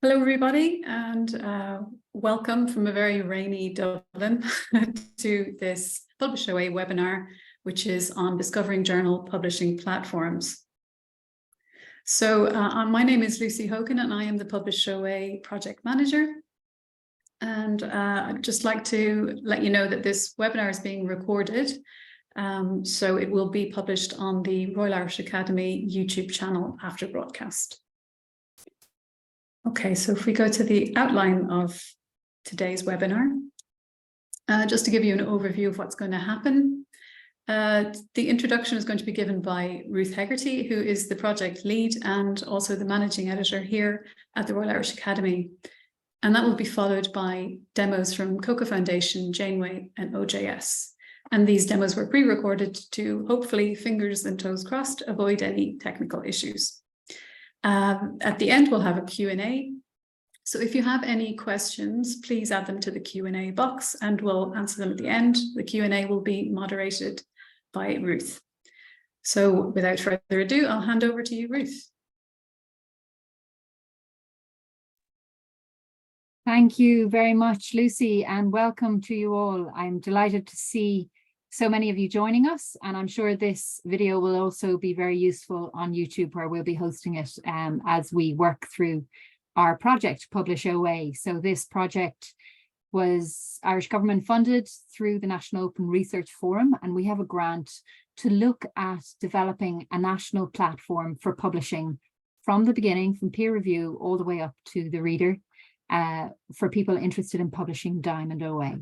Hello, everybody, and welcome from a very rainy Dublin to this PublishOA webinar, which is on discovering journal publishing platforms. So my name is Lucy Hogan, and I am the PublishOA project manager. And I'd just like to let you know that this webinar is being recorded. So it will be published on the Royal Irish Academy YouTube channel after broadcast. Okay, so if we go to the outline of today's webinar, just to give you an overview of what's going to happen. The introduction is going to be given by Ruth Hegarty, who is the project lead and also the managing editor here at the Royal Irish Academy. And that will be followed by demos from Coko Foundation, Janeway and OJS. And these demos were pre-recorded to hopefully, fingers and toes crossed, avoid any technical issues. At the end, we'll have a Q&A. So if you have any questions, please add them to the Q&A box and we'll answer them at the end. The Q&A will be moderated by Ruth. So without further ado, I'll hand over to you, Ruth. Thank you very much, Lucy, and welcome to you all. I'm delighted to see so many of you joining us, and I'm sure this video will also be very useful on YouTube, where we'll be hosting it as we work through our project, PublishOA. So this project was Irish government funded through the National Open Research Forum, and we have a grant to look at developing a national platform for publishing from the beginning, from peer review all the way up to the reader, for people interested in publishing Diamond OA.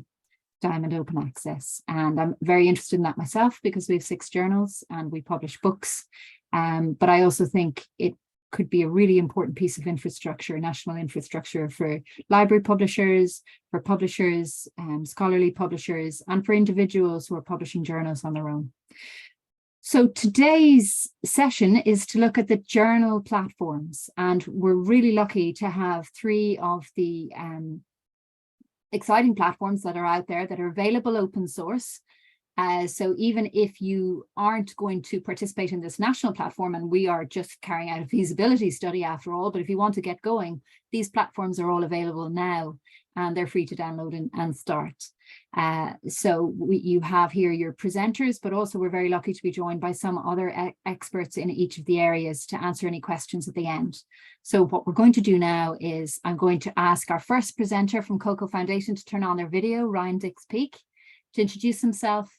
Diamond Open Access. And I'm very interested in that myself because we have 6 journals and we publish books. But I also think it could be a really important piece of infrastructure, national infrastructure for library publishers, for publishers, scholarly publishers, and for individuals who are publishing journals on their own. So today's session is to look at the journal platforms, and we're really lucky to have 3 of the exciting platforms that are out there that are available open source. So even if you aren't going to participate in this national platform, and we are just carrying out a feasibility study after all, but if you want to get going, these platforms are all available now and they're free to download and start. So you have here your presenters, but also we're very lucky to be joined by some other experts in each of the areas to answer any questions at the end. So what we're going to do now is I'm going to ask our first presenter from Coko Foundation to turn on their video, Ryan Dix-Peak, to introduce himself.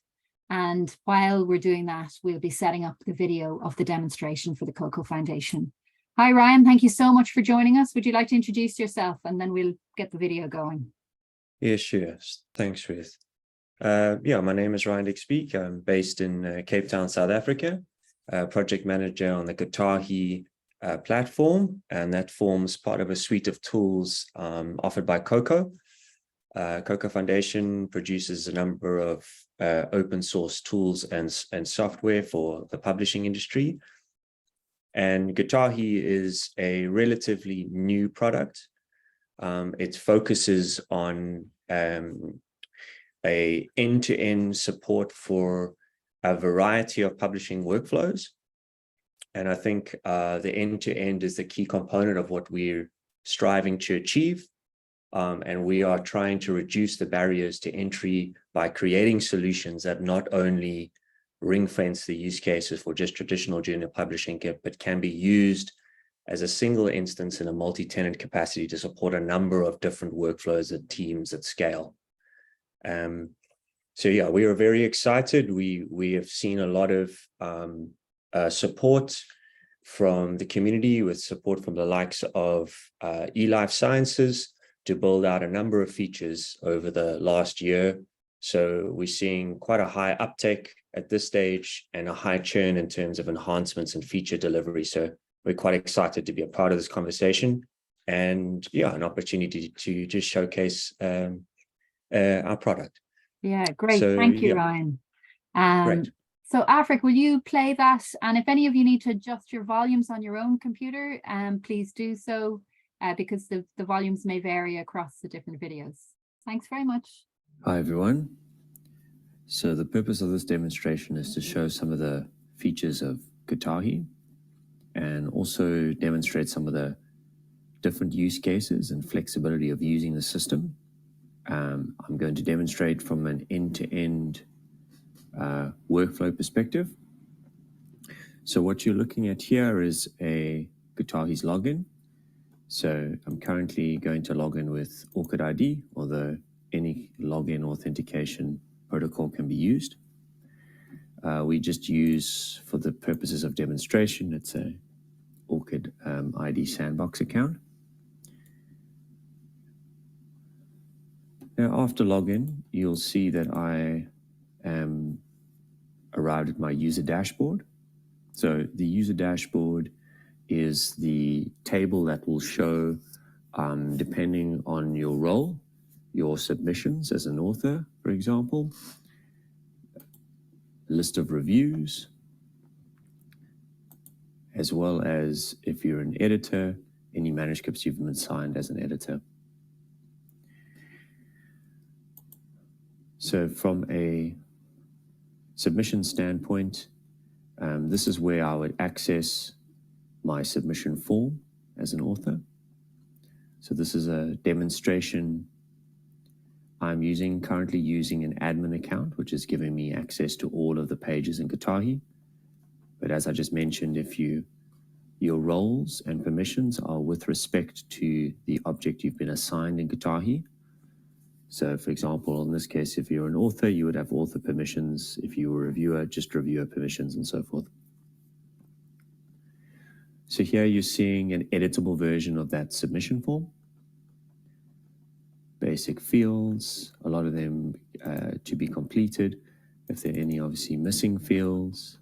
And while we're doing that, we'll be setting up the video of the demonstration for the Coko Foundation. Hi, Ryan. Thank you so much for joining us. Would you like to introduce yourself and then we'll get the video going? Yeah, sure. Thanks, Ruth. Yeah, my name is Ryan Dix-Peak. I'm based in Cape Town, South Africa, project manager on the Kotahi platform, and that forms part of a suite of tools offered by Coko. Coko Foundation produces a number of open source tools and software for the publishing industry. And Kotahi is a relatively new product. It focuses on a end-to-end support for a variety of publishing workflows. And I think the end-to-end is the key component of what we're striving to achieve. And we are trying to reduce the barriers to entry by creating solutions that not only ring-fence the use cases for just traditional journal publishing, but can be used as a single instance in a multi-tenant capacity to support a number of different workflows and teams at scale. So yeah, we are very excited. We have seen a lot of support from the community, with support from the likes of eLife Sciences, to build out a number of features over the last year. So we're seeing quite a high uptake at this stage and a high churn in terms of enhancements and feature delivery. So we're quite excited to be a part of this conversation, and yeah, an opportunity to just showcase our product. Yeah, great. So, thank you, yeah. Ryan. Great. So Afric, will you play that? And if any of you need to adjust your volumes on your own computer, please do so, because the volumes may vary across the different videos. Thanks very much. Hi, everyone. So the purpose of this demonstration is to show some of the features of Kotahi and also demonstrate some of the different use cases and flexibility of using the system. I'm going to demonstrate from an end-to-end workflow perspective. So what you're looking at here is a Kotahi's login. So I'm currently going to log in with ORCID, although any login authentication protocol can be used. We just use, for the purposes of demonstration, it's a ORCID sandbox account. Now, after login, you'll see that I am arrived at my user dashboard. So the user dashboard is the table that will show, depending on your role, your submissions as an author, for example, list of reviews, as well as if you're an editor, any manuscripts you've been assigned as an editor. So from a submission standpoint, this is where I would access my submission form as an author. So this is a demonstration I'm currently using an admin account, which is giving me access to all of the pages in Kotahi. But as I just mentioned, if your roles and permissions are with respect to the object you've been assigned in Kotahi. So for example, in this case, if you're an author, you would have author permissions. If you were a reviewer, just reviewer permissions and so forth. So here you're seeing an editable version of that submission form. Basic fields, a lot of them to be completed. If there are any obviously missing fields,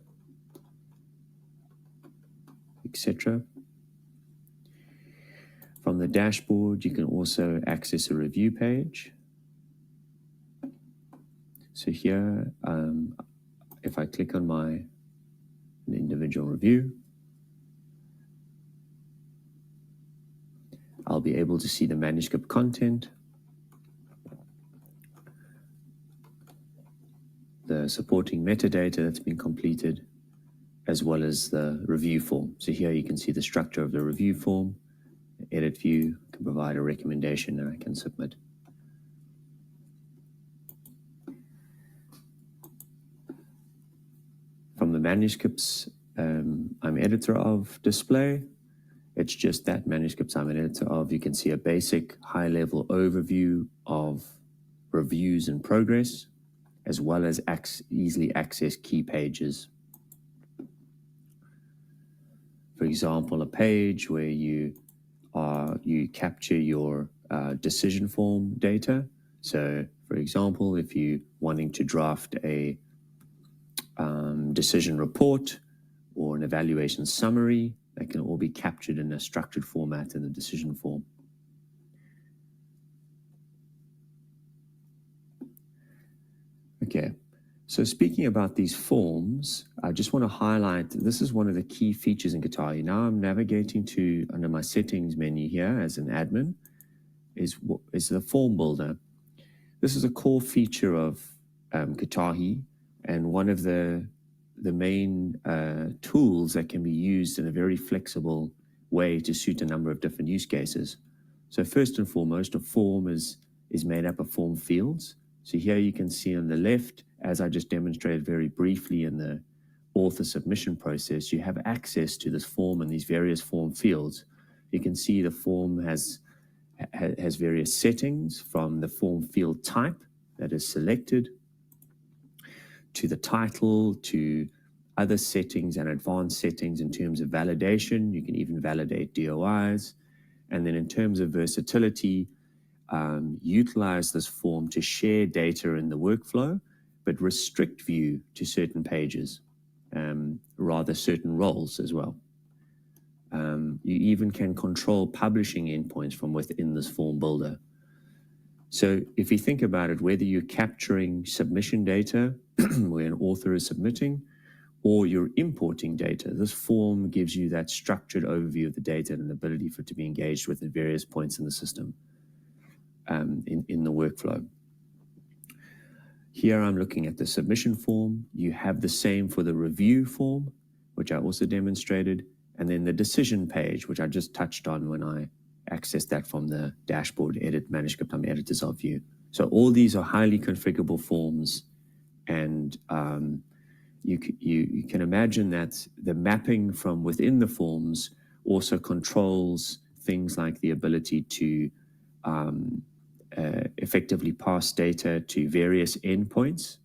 etc. From the dashboard, you can also access a review page. So here, if I click on an individual review, I'll be able to see the manuscript content, the supporting metadata that's been completed, as well as the review form. So here you can see the structure of the review form, the edit view, can provide a recommendation and I can submit. From the manuscripts I'm editor of display, it's just that manuscripts I'm an editor of. You can see a basic high-level overview of reviews in progress, as well as easily access key pages. For example, a page where you capture your decision form data. So for example, if you're wanting to draft a decision report or an evaluation summary, that can all be captured in a structured format in the decision form. Okay, so speaking about these forms, I just want to highlight, this is one of the key features in Kotahi. Now I'm navigating to, under my settings menu here as an admin, is the form builder. This is a core feature of Kotahi, and one of the main tools that can be used in a very flexible way to suit a number of different use cases. So first and foremost, a form is made up of form fields. So here you can see on the left, as I just demonstrated very briefly in the author submission process, you have access to this form and these various form fields. You can see the form has various settings, from the form field type that is selected, to the title, to other settings and advanced settings in terms of validation. You can even validate DOIs. And then in terms of versatility, utilize this form to share data in the workflow, but restrict view to certain pages, rather certain roles as well. You even can control publishing endpoints from within this form builder. So if you think about it, whether you're capturing submission data where an author is submitting, or you're importing data, this form gives you that structured overview of the data and an ability for it to be engaged with at various points in the system, in the workflow. Here I'm looking at the submission form. You have the same for the review form, which I also demonstrated, and then the decision page, which I just touched on when I access that from the dashboard, edit manuscript time editors of view. So all these are highly configurable forms, and you can imagine that the mapping from within the forms also controls things like the ability to effectively pass data to various endpoints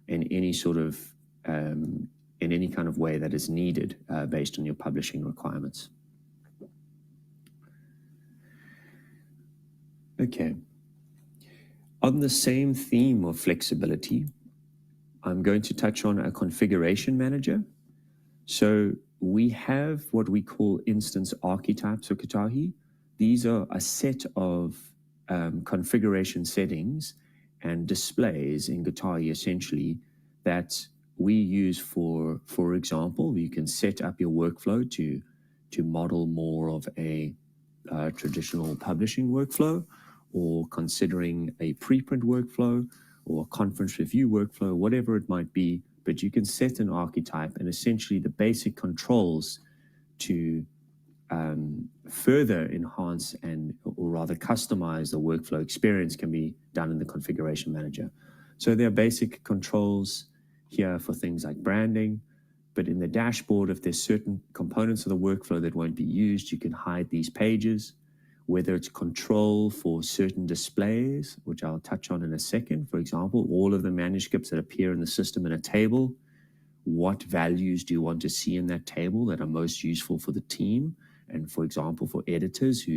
in any sort of in any kind of way that is needed based on your publishing requirements. Okay. On the same theme of flexibility, I'm going to touch on a configuration manager. So we have what we call instance archetypes of Kotahi. These are a set of configuration settings and displays in Kotahi essentially that we use for example, you can set up your workflow to model more of a traditional publishing workflow, or considering a preprint workflow or a conference review workflow, whatever it might be, but you can set an archetype, and essentially the basic controls to further enhance or rather customize the workflow experience can be done in the configuration manager. So there are basic controls here for things like branding, but in the dashboard, if there's certain components of the workflow that won't be used, you can hide these pages. Whether it's control for certain displays, which I'll touch on in a second. For example, all of the manuscripts that appear in the system in a table, what values do you want to see in that table that are most useful for the team? And for example, for editors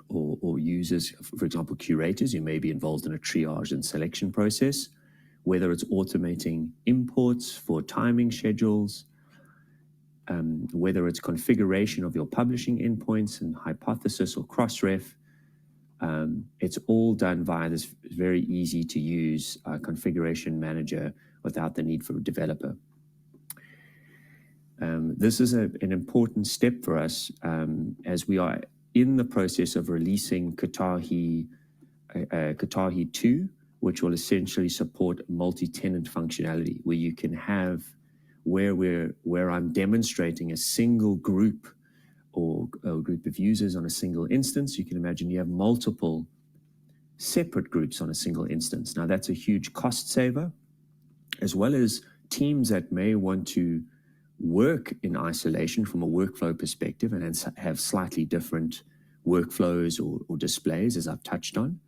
or users, for example, curators who may be involved in a triage and selection process, whether it's automating imports for timing schedules, whether it's configuration of your publishing endpoints and hypothesis or cross-ref, it's all done via this very easy to use configuration manager without the need for a developer. This is an important step for us as we are in the process of releasing Kotahi 2, which will essentially support multi-tenant functionality, where you can have where I'm demonstrating a single group or a group of users on a single instance. You can imagine you have multiple separate groups on a single instance. Now that's a huge cost saver, as well as teams that may want to work in isolation from a workflow perspective and have slightly different workflows or displays, as I've touched on.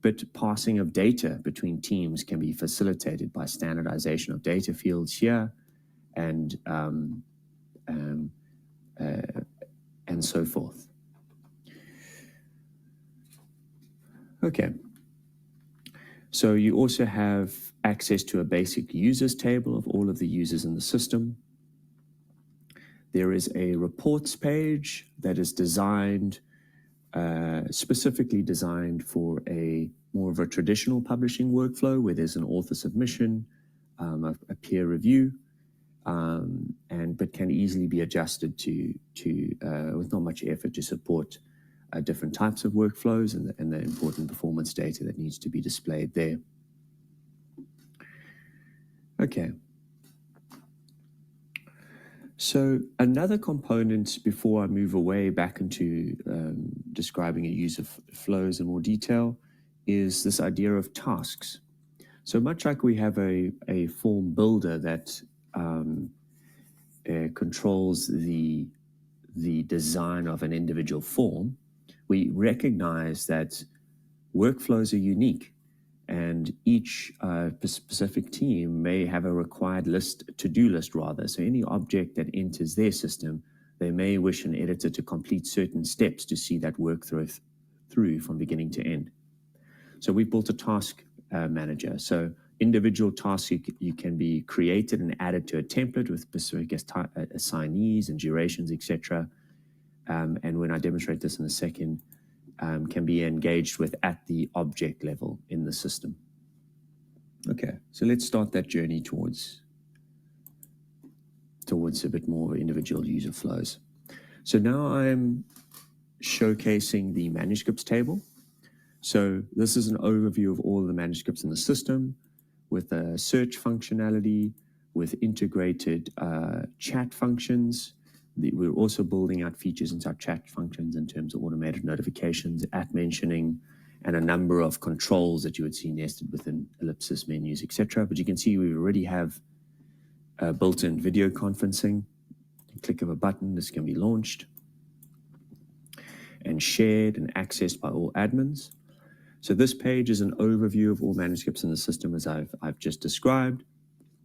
But passing of data between teams can be facilitated by standardization of data fields here, and so forth. Okay. So you also have access to a basic users table of all of the users in the system. There is a reports page that is designed, specifically designed for more of a traditional publishing workflow where there's an author submission, a peer review, but can easily be adjusted with not much effort to support different types of workflows and the important performance data that needs to be displayed there. Okay. So another component before I move away back into describing a user flows in more detail is this idea of tasks. So much like we have a form builder that controls the design of an individual form, we recognize that workflows are unique, and each specific team may have a required to-do list rather. So any object that enters their system, they may wish an editor to complete certain steps to see that work through from beginning to end. So we've built a task manager. So individual tasks you can be created and added to a template with specific assignees and durations, etc. And when I demonstrate this in a second, can be engaged with at the object level in the system. Okay, so let's start that journey towards a bit more individual user flows. So now I'm showcasing the manuscripts table. So this is an overview of all the manuscripts in the system with a search functionality, with integrated chat functions, we're also building out features into our chat functions in terms of automated notifications, at mentioning, and a number of controls that you would see nested within ellipsis menus, etc. But you can see we already have built-in video conferencing. Click of a button, this can be launched and shared and accessed by all admins. So this page is an overview of all manuscripts in the system as I've just described.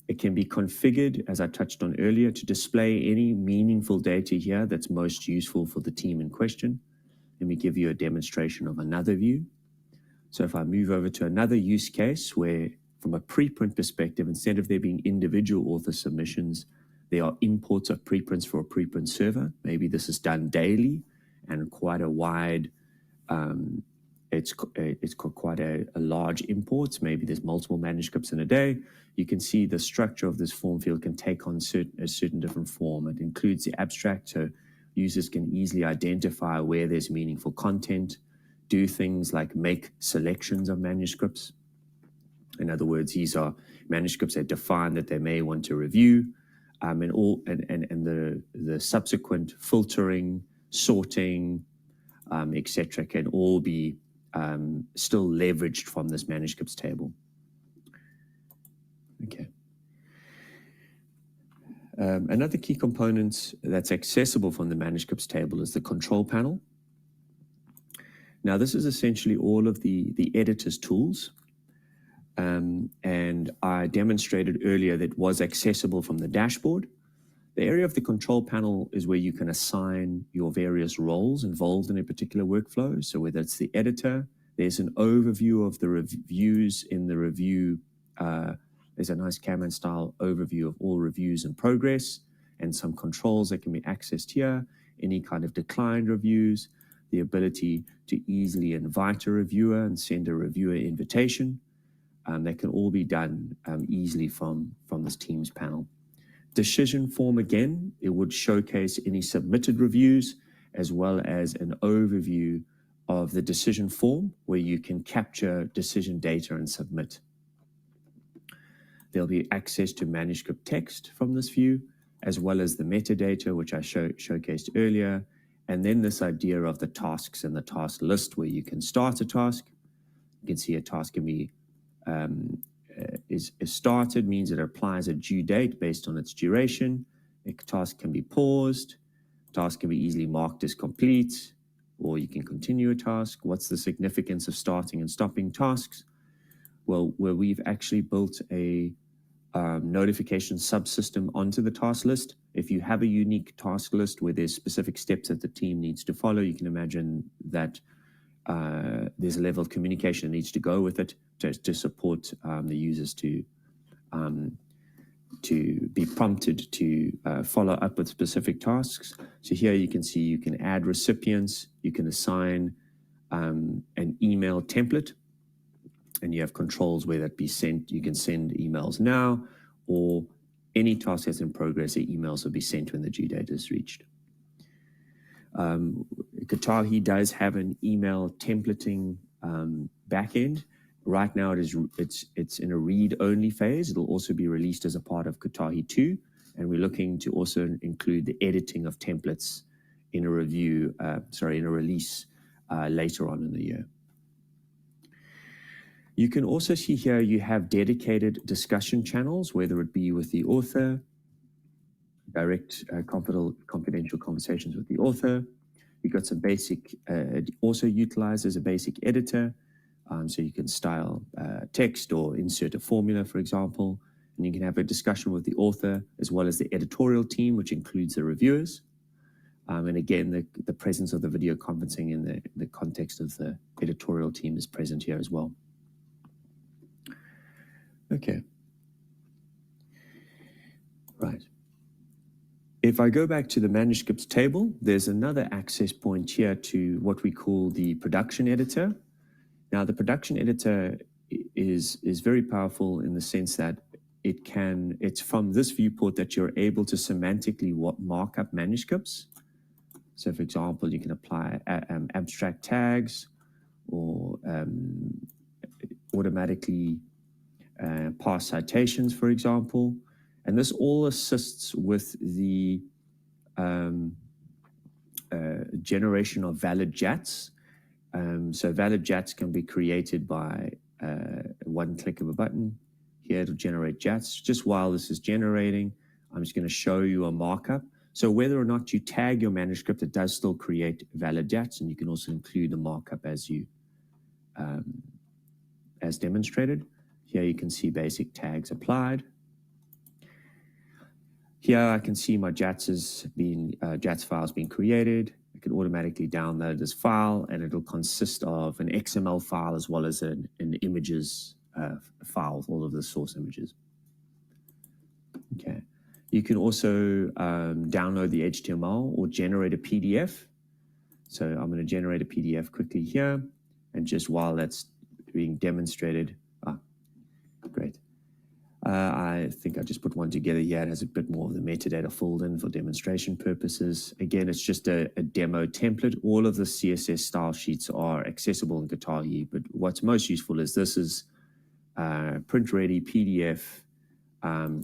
It can be configured, as I touched on earlier, to display any meaningful data here that's most useful for the team in question. Let me give you a demonstration of another view. So if I move over to another use case where, from a preprint perspective, instead of there being individual author submissions, there are imports of preprints for a preprint server. Maybe this is done daily and quite a wide, it's got quite a large imports. Maybe there's multiple manuscripts in a day. You can see the structure of this form field can take on a certain different form. It includes the abstract, so users can easily identify where there's meaningful content, do things like make selections of manuscripts. In other words, these are manuscripts that define that they may want to review, and the subsequent filtering, sorting, etc., can all be still leveraged from this manuscripts table. Okay. Another key component that's accessible from the manuscripts table is the control panel. Now, this is essentially all of the editor's tools. And I demonstrated earlier that it was accessible from the dashboard. The area of the control panel is where you can assign your various roles involved in a particular workflow. So whether it's the editor, there's an overview of the reviews in the review. There's a nice Cameron style overview of all reviews in progress and some controls that can be accessed here, any kind of declined reviews, the ability to easily invite a reviewer and send a reviewer invitation. That can all be done easily from this Teams panel. Decision form, again, it would showcase any submitted reviews as well as an overview of the decision form where you can capture decision data and submit. There'll be access to manuscript text from this view, as well as the metadata, which I showcased earlier, and then this idea of the tasks and the task list where you can start a task. You can see a task can be is started, means it applies a due date based on its duration. A task can be paused. Task can be easily marked as complete, or you can continue a task. What's the significance of starting and stopping tasks? Well, where we've actually built a notification subsystem onto the task list. If you have a unique task list where there's specific steps that the team needs to follow, you can imagine that there's a level of communication that needs to go with it to support the users to be prompted to follow up with specific tasks. So here you can see you can add recipients, you can assign an email template, and you have controls where that be sent. You can send emails now, or any task that's in progress, the emails will be sent when the due date is reached. Kotahi does have an email templating backend. Right now, it's in a read-only phase. It'll also be released as a part of Kotahi 2, and we're looking to also include the editing of templates in a release later on in the year. You can also see here you have dedicated discussion channels, whether it be with the author, direct confidential conversations with the author. You've got some basic, also utilized as a basic editor, so you can style text or insert a formula, for example, and you can have a discussion with the author as well as the editorial team, which includes the reviewers. And again, the presence of the video conferencing in the context of the editorial team is present here as well. Okay. Right. If I go back to the manuscripts table, there's another access point here to what we call the production editor. Now, the production editor is very powerful in the sense that it's from this viewport that you're able to semantically mark up manuscripts. So, for example, you can apply abstract tags or automatically pass citations, for example. And this all assists with the generation of valid JATs. So valid JATs can be created by one click of a button. Here to generate JATs. Just while this is generating, I'm just going to show you a markup. So whether or not you tag your manuscript, it does still create valid JATs, and you can also include a markup as demonstrated. Here you can see basic tags applied. Here I can see my JATs files being created. I can automatically download this file, and it'll consist of an XML file as well as an images file, all of the source images. Okay. You can also download the HTML or generate a PDF. So I'm going to generate a PDF quickly here. And just while that's being demonstrated, great. I think I just put one together here. It has a bit more of the metadata filled in for demonstration purposes. Again, it's just a demo template. All of the CSS style sheets are accessible in Kotahi, but what's most useful is this is print-ready PDF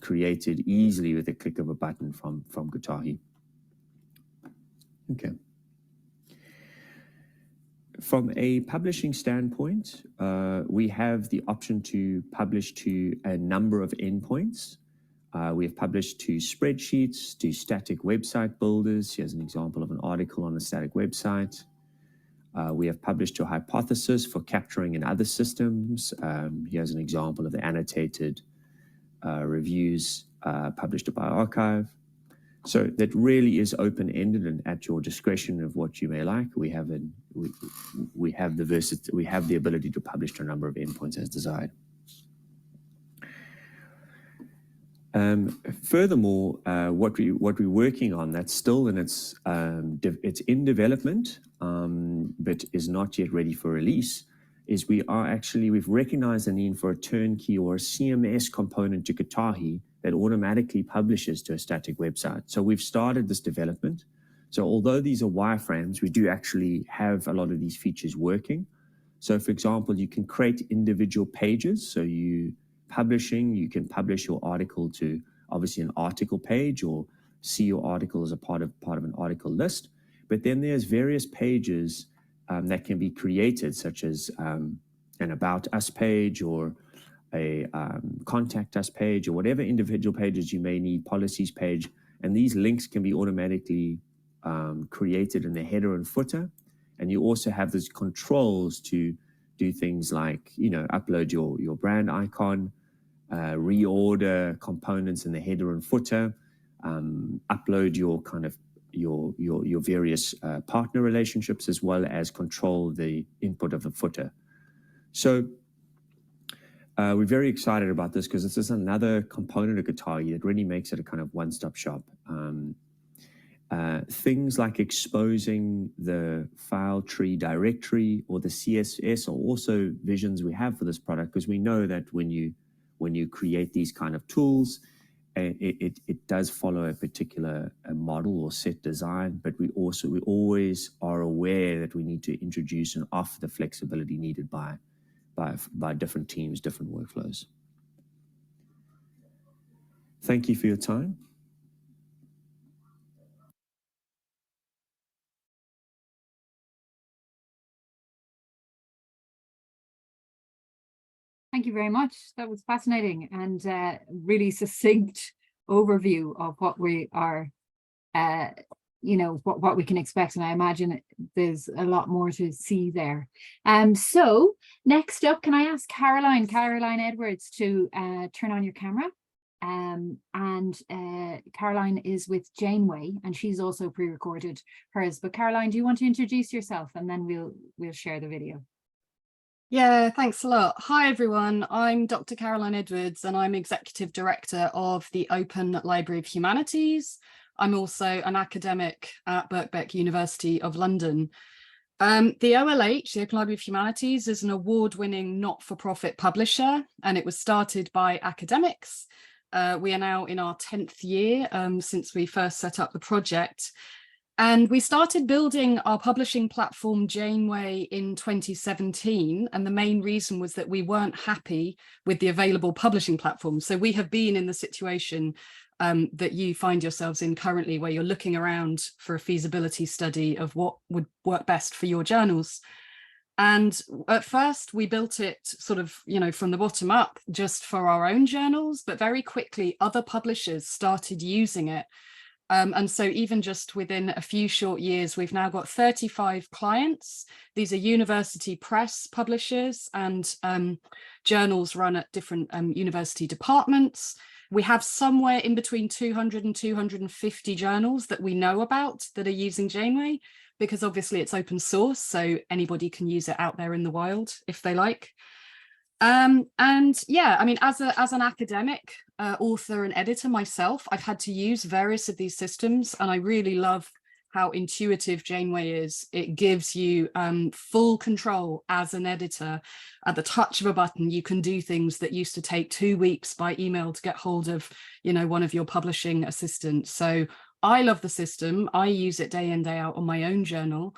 created easily with a click of a button from Kotahi. Okay. From a publishing standpoint, we have the option to publish to a number of endpoints. We have published to spreadsheets, to static website builders. Here's an example of an article on a static website. We have published to Hypothesis for capturing in other systems. Here's an example of the annotated reviews published by Archive. So that really is open-ended and at your discretion of what you may like. We have the ability to publish to a number of endpoints as desired. Furthermore, what we're working on that's still in it's in development, but is not yet ready for release, is we've recognized the need for a turnkey or a CMS component to Kotahi that automatically publishes to a static website. So we've started this development. So although these are wireframes, we do actually have a lot of these features working. So for example, you can create individual pages. So you can publish your article to obviously an article page or see your article as a part of an article list. But then there's various pages that can be created, such as an About Us page or a Contact Us page or whatever individual pages you may need, policies page. And these links can be automatically created in the header and footer. And you also have these controls to do things like, upload your brand icon, reorder components in the header and footer, upload your your various partner relationships, as well as control the input of the footer. So we're very excited about this because this is another component of Kotahi that really makes it a kind of one-stop shop. Things like exposing the file tree directory or the CSS are also visions we have for this product, because we know that when you create these kind of tools, it does follow a particular model or set design, but we always are aware that we need to introduce and offer the flexibility needed by different teams, different workflows. Thank you for your time. Thank you very much. That was fascinating and really succinct overview of what we are, what we can expect. And I imagine there's a lot more to see there. So next up, can I ask Caroline Edwards to turn on your camera? Caroline is with Janeway, and she's also pre-recorded hers. But Caroline, do you want to introduce yourself, and then we'll share the video? Yeah, thanks a lot. Hi, everyone. I'm Dr. Caroline Edwards, and I'm Executive Director of the Open Library of Humanities. I'm also an academic at Birkbeck University of London. The OLH, the Open Library of Humanities, is an award-winning not-for-profit publisher, and it was started by academics. We are now in our 10th year since we first set up the project. And we started building our publishing platform Janeway in 2017. And the main reason was that we weren't happy with the available publishing platforms. So we have been in the situation that you find yourselves in currently, where you're looking around for a feasibility study of what would work best for your journals. And at first we built it sort of, from the bottom up, just for our own journals, but very quickly other publishers started using it. And so even just within a few short years, we've now got 35 clients. These are university press publishers and journals run at different university departments. We have somewhere in between 200 and 250 journals that we know about that are using Janeway, because obviously it's open source, so anybody can use it out there in the wild if they like. And yeah, I mean, as an academic author and editor myself, I've had to use various of these systems, and I really love how intuitive Janeway is. It gives you full control as an editor. At the touch of a button, you can do things that used to take 2 weeks by email to get hold of, one of your publishing assistants. So I love the system. I use it day in, day out on my own journal.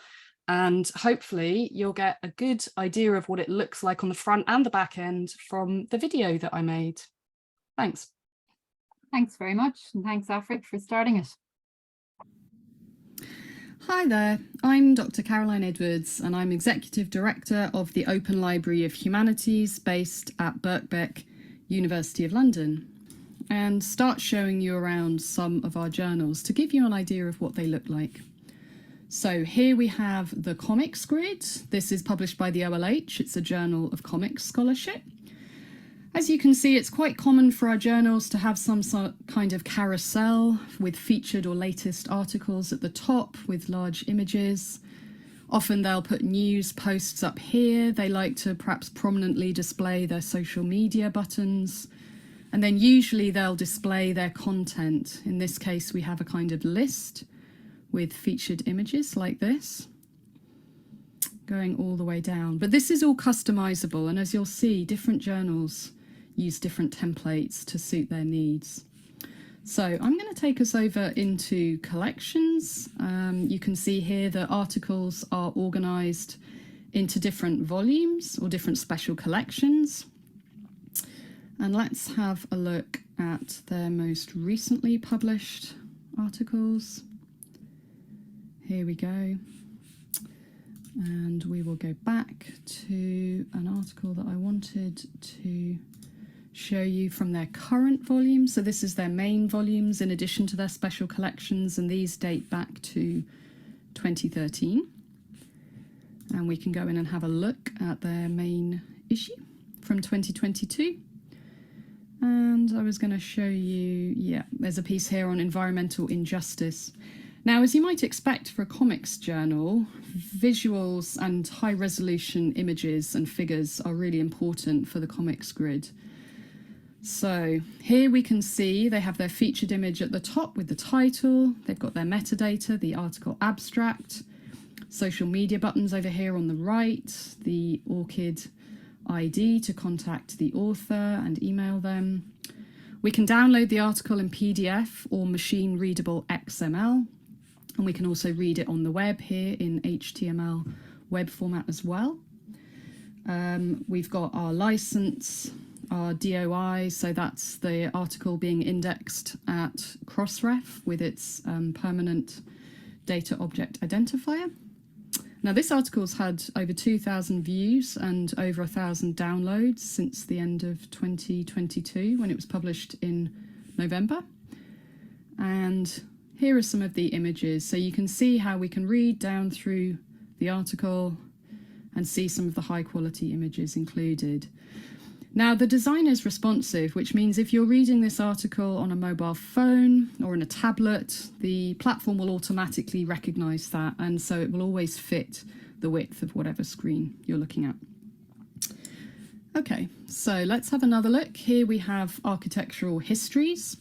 And hopefully you'll get a good idea of what it looks like on the front and the back end from the video that I made. Thanks. Thanks very much. And thanks, Afrik, for starting it. Hi there, I'm Dr. Caroline Edwards, and I'm Executive Director of the Open Library of Humanities based at Birkbeck, University of London, and start showing you around some of our journals to give you an idea of what they look like. So here we have the Comics Grid. This is published by the OLH. It's a journal of comics scholarship. As you can see, it's quite common for our journals to have some sort kind of carousel with featured or latest articles at the top with large images. Often they'll put news posts up here. They like to perhaps prominently display their social media buttons. And then usually they'll display their content. In this case, we have a kind of list with featured images like this, going all the way down. But this is all customizable, and as you'll see, different journals use different templates to suit their needs. So I'm going to take us over into collections. You can see here the articles are organized into different volumes or different special collections. And let's have a look at their most recently published articles. Here we go, and we will go back to an article that I wanted to show you from their current volume. So this is their main volumes in addition to their special collections, and these date back to 2013. And we can go in and have a look at their main issue from 2022. And I was going to show you, yeah, there's a piece here on environmental injustice. Now, as you might expect for a comics journal, visuals and high-resolution images and figures are really important for the Comics Grid. So here we can see they have their featured image at the top with the title. They've got their metadata, the article abstract, social media buttons over here on the right, the ORCID ID to contact the author and email them. We can download the article in PDF or machine-readable XML. And we can also read it on the web here in HTML web format as well. We've got our license, our DOI, so that's the article being indexed at Crossref with its permanent data object identifier. Now this article's had over 2,000 views and over 1,000 downloads since the end of 2022 when it was published in November. And here are some of the images. So you can see how we can read down through the article and see some of the high quality images included. Now the design is responsive, which means if you're reading this article on a mobile phone or on a tablet, the platform will automatically recognize that, and so it will always fit the width of whatever screen you're looking at. Okay, so let's have another look. Here we have Architectural Histories.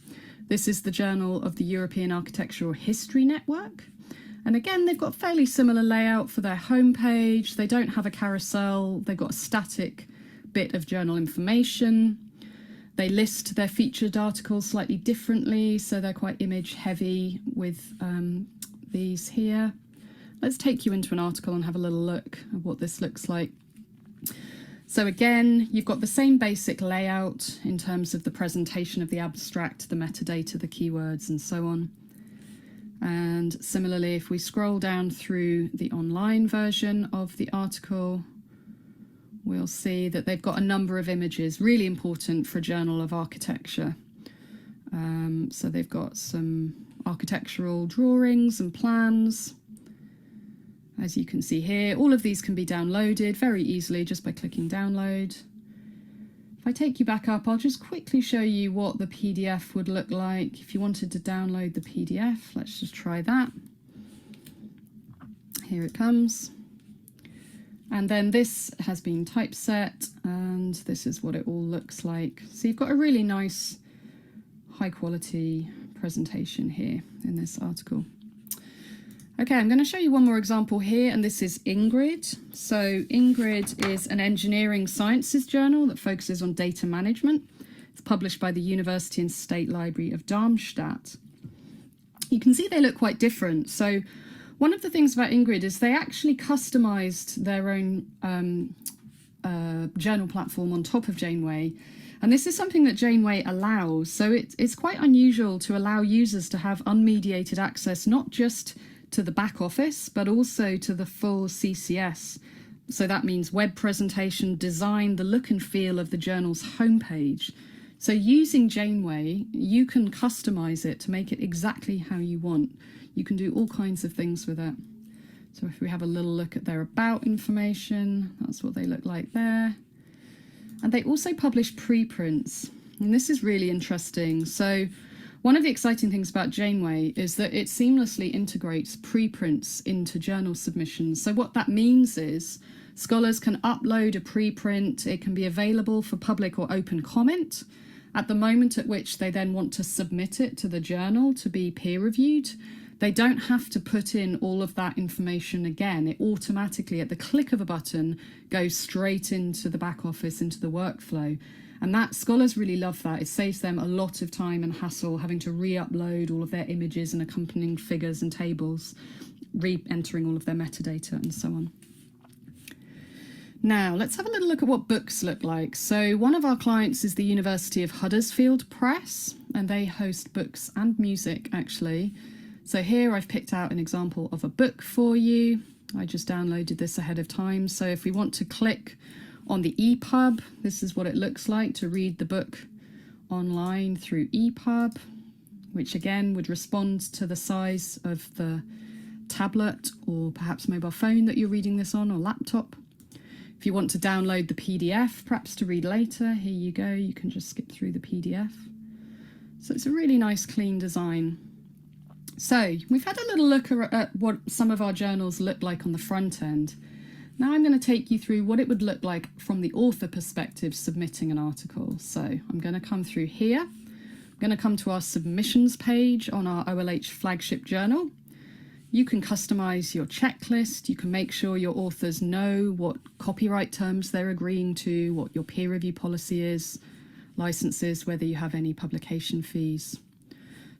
This is the Journal of the European Architectural History Network. And again, they've got a fairly similar layout for their homepage. They don't have a carousel. They've got a static bit of journal information. They list their featured articles slightly differently, so they're quite image heavy with these here. Let's take you into an article and have a little look at what this looks like. So again, you've got the same basic layout in terms of the presentation of the abstract, the metadata, the keywords, and so on. And similarly, if we scroll down through the online version of the article, we'll see that they've got a number of images, really important for a journal of architecture. So they've got some architectural drawings and plans. As you can see here, all of these can be downloaded very easily just by clicking download. If I take you back up, I'll just quickly show you what the PDF would look like. If you wanted to download the PDF, let's just try that. Here it comes. And then this has been typeset, and this is what it all looks like. So you've got a really nice, high quality presentation here in this article. Okay, I'm going to show you one more example here, and this is Ingrid. So Ingrid is an engineering sciences journal that focuses on data management. It's published by the University and State Library of Darmstadt. You can see they look quite different. So one of the things about Ingrid is they actually customized their own journal platform on top of Janeway. And this is something that Janeway allows. So it's quite unusual to allow users to have unmediated access, not just to the back office, but also to the full CCS. So that means web presentation, design, the look and feel of the journal's homepage. So using Janeway, you can customize it to make it exactly how you want. You can do all kinds of things with it. So if we have a little look at their about information, that's what they look like there. And they also publish preprints, and this is really interesting. So one of the exciting things about Janeway is that it seamlessly integrates preprints into journal submissions. So what that means is scholars can upload a preprint. It can be available for public or open comment at the moment at which they then want to submit it to the journal to be peer reviewed. They don't have to put in all of that information again. It automatically, at the click of a button, goes straight into the back office, into the workflow. And that, scholars really love that. It saves them a lot of time and hassle having to re-upload all of their images and accompanying figures and tables, re-entering all of their metadata and so on. Now, let's have a little look at what books look like. So one of our clients is the University of Huddersfield Press, and they host books and music, actually. So here I've picked out an example of a book for you. I just downloaded this ahead of time. So if we want to click on the EPUB, this is what it looks like to read the book online through EPUB, which again would respond to the size of the tablet or perhaps mobile phone that you're reading this on, or laptop. If you want to download the PDF, perhaps to read later, here you go. You can just skip through the PDF. So it's a really nice, clean design. So we've had a little look at what some of our journals look like on the front end. Now I'm going to take you through what it would look like from the author perspective submitting an article. So I'm going to come through here. I'm going to come to our submissions page on our OLH flagship journal. You can customize your checklist. You can make sure your authors know what copyright terms they're agreeing to, what your peer review policy is, licenses, whether you have any publication fees.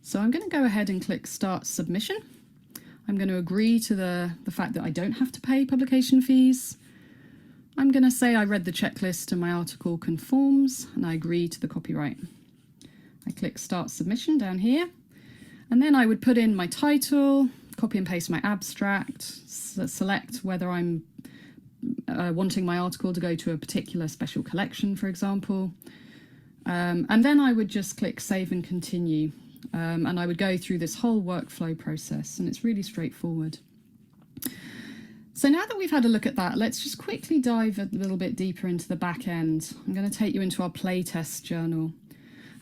So I'm going to go ahead and click Start Submission. I'm going to agree to the fact that I don't have to pay publication fees. I'm going to say I read the checklist and my article conforms, and I agree to the copyright. I click Start Submission down here, and then I would put in my title, copy and paste my abstract, select whether I'm wanting my article to go to a particular special collection, for example. And then I would just click Save and Continue. And I would go through this whole workflow process, and it's really straightforward. So now that we've had a look at that, let's just quickly dive a little bit deeper into the back end. I'm going to take you into our playtest journal.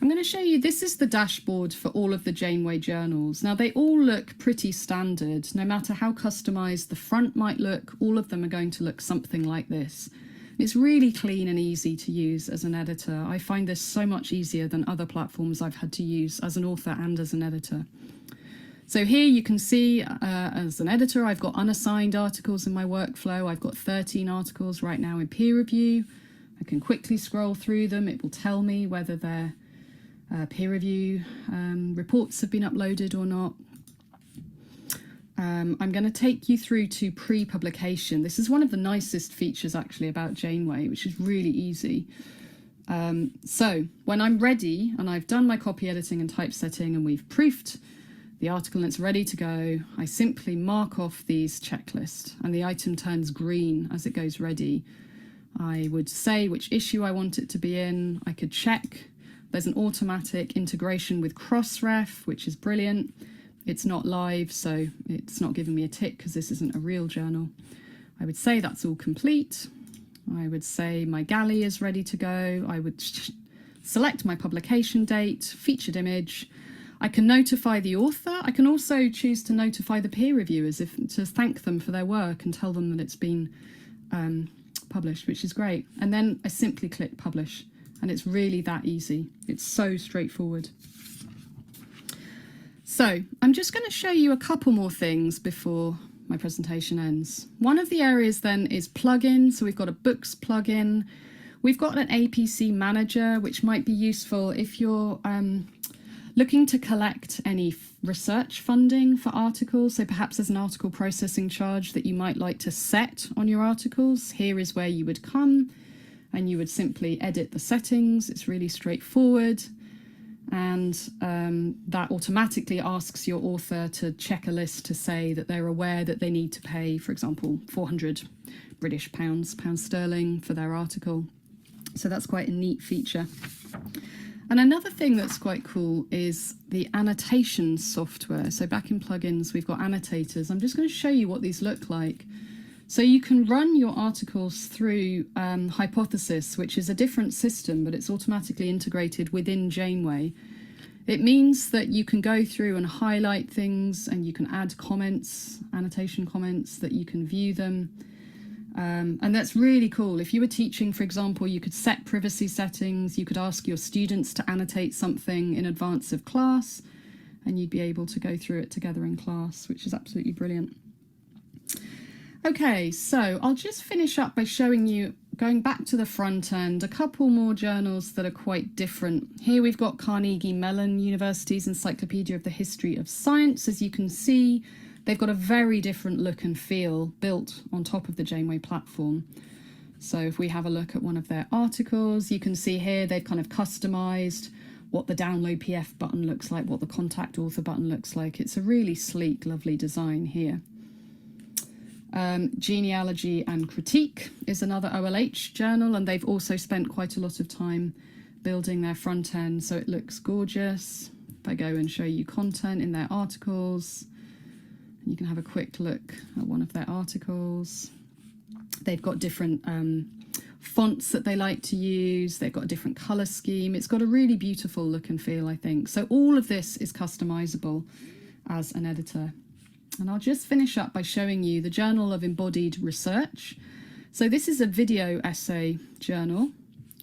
I'm going to show you, this is the dashboard for all of the Janeway journals. Now they all look pretty standard. No matter how customized the front might look, all of them are going to look something like this. It's really clean and easy to use as an editor. I find this so much easier than other platforms I've had to use as an author and as an editor. So here you can see as an editor, I've got unassigned articles in my workflow. I've got 13 articles right now in peer review. I can quickly scroll through them. It will tell me whether their peer review reports have been uploaded or not. I'm going to take you through to pre-publication. This is one of the nicest features actually about Janeway, which is really easy. So when I'm ready and I've done my copy editing and typesetting and we've proofed the article and it's ready to go, I simply mark off these checklists and the item turns green as it goes ready. I would say which issue I want it to be in. I could check. There's an automatic integration with Crossref, which is brilliant. It's not live, so it's not giving me a tick because this isn't a real journal. I would say that's all complete. I would say my galley is ready to go. I would select my publication date, featured image. I can notify the author. I can also choose to notify the peer reviewers to thank them for their work and tell them that it's been published, which is great. And then I simply click publish, and it's really that easy. It's so straightforward. So I'm just going to show you a couple more things before my presentation ends. One of the areas then is plugins. So we've got a books plugin. We've got an APC manager, which might be useful if you're looking to collect any research funding for articles. So perhaps there's an article processing charge that you might like to set on your articles. Here is where you would come and you would simply edit the settings. It's really straightforward. And that automatically asks your author to check a list to say that they're aware that they need to pay, for example, 400 British pounds sterling for their article. So that's quite a neat feature. And another thing that's quite cool is the annotation software. So back in plugins, we've got annotators. I'm just going to show you what these look like. So you can run your articles through Hypothesis, which is a different system, but it's automatically integrated within Janeway. It means that you can go through and highlight things and you can add comments, annotation comments, that you can view them. And that's really cool. If you were teaching, for example, you could set privacy settings, you could ask your students to annotate something in advance of class, and you'd be able to go through it together in class, which is absolutely brilliant. Okay, so I'll just finish up by showing you, going back to the front end, a couple more journals that are quite different. Here we've got Carnegie Mellon University's Encyclopedia of the History of Science. As you can see, they've got a very different look and feel built on top of the Janeway platform. So if we have a look at one of their articles, you can see here they've kind of customized what the download PF button looks like, what the contact author button looks like. It's a really sleek, lovely design here. Genealogy and Critique is another OLH journal, and they've also spent quite a lot of time building their front end, so it looks gorgeous. If I go and show you content in their articles, you can have a quick look at one of their articles. They've got different fonts that they like to use. They've got a different color scheme. It's got a really beautiful look and feel, I think. So all of this is customizable as an editor. And I'll just finish up by showing you the Journal of Embodied Research. So this is a video essay journal.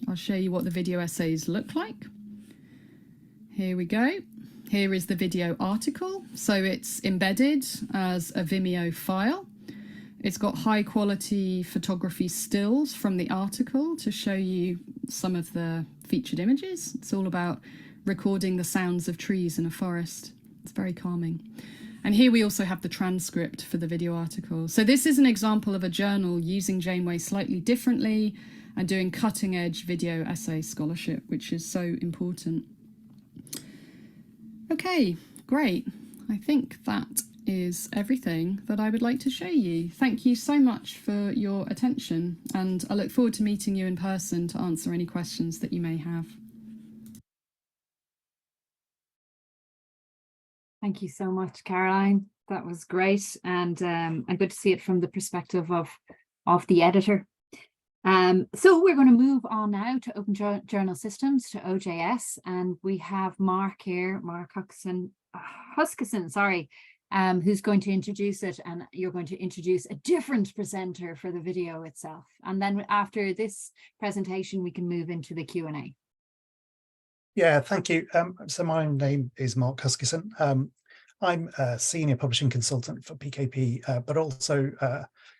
I'll show you what the video essays look like. Here we go. Here is the video article. So it's embedded as a Vimeo file. It's got high quality photography stills from the article to show you some of the featured images. It's all about recording the sounds of trees in a forest. It's very calming. And here we also have the transcript for the video article. So this is an example of a journal using Janeway slightly differently and doing cutting edge video essay scholarship, which is so important. Okay, great. I think that is everything that I would like to show you. Thank you so much for your attention, and I look forward to meeting you in person to answer any questions that you may have. Thank you so much, Caroline. That was great, and good to see it from the perspective of the editor. So we're going to move on now to Open Journal Systems, to OJS, and we have Mark here, Mark Huskisson, sorry, who's going to introduce it, and you're going to introduce a different presenter for the video itself. And then after this presentation, we can move into the Q&A. Yeah, thank you. So my name is Mark Huskisson. I'm a senior publishing consultant for PKP, but also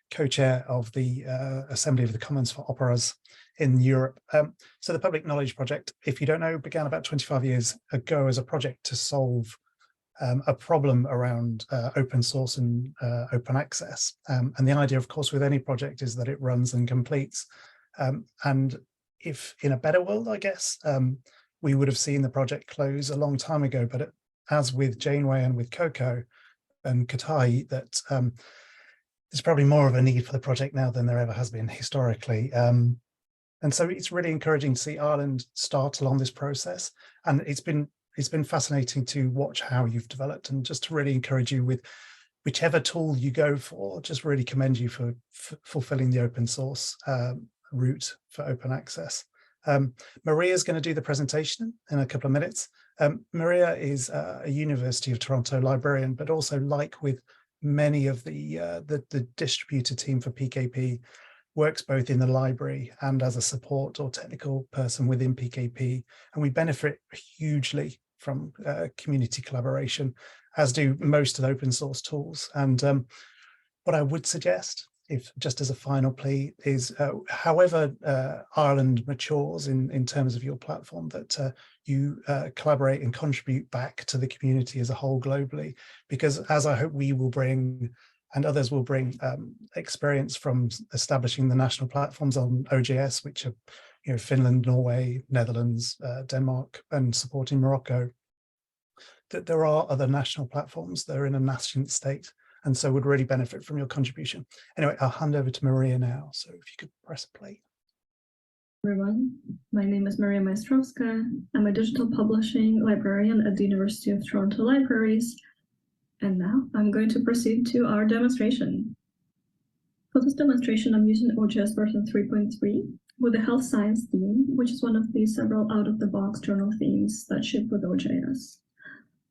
co-chair of the Assembly of the Commons for Operas in Europe. So the Public Knowledge Project, if you don't know, began about 25 years ago as a project to solve a problem around open source and open access. And the idea, of course, with any project is that it runs and completes. And if in a better world, I guess, we would have seen the project close a long time ago. But as with Janeway and with Coko and Kotahi, that there's probably more of a need for the project now than there ever has been historically. And so it's really encouraging to see Ireland start along this process. And it's been fascinating to watch how you've developed, and just to really encourage you with whichever tool you go for, just really commend you for fulfilling the open source route for open access. Maria's going to do the presentation in a couple of minutes. Maria is a University of Toronto librarian, but also, like with many of the distributor team for PKP, works both in the library and as a support or technical person within PKP. And we benefit hugely from community collaboration, as do most of the open source tools. And what I would suggest, if just as a final plea, is however Ireland matures in terms of your platform, that you collaborate and contribute back to the community as a whole globally, because as I hope we will bring, and others will bring, experience from establishing the national platforms on OJS, which are, you know, Finland, Norway, Netherlands, Denmark, and supporting Morocco, that there are other national platforms that are in a nascent state, and so would really benefit from your contribution. Anyway, I'll hand over to Maria now. So if you could press play. Everyone, my name is Maria Maestrovska. I'm a digital publishing librarian at the University of Toronto Libraries. And now I'm going to proceed to our demonstration. For this demonstration, I'm using OJS version 3.3 with the health science theme, which is one of the several out-of-the-box journal themes that ship with OJS.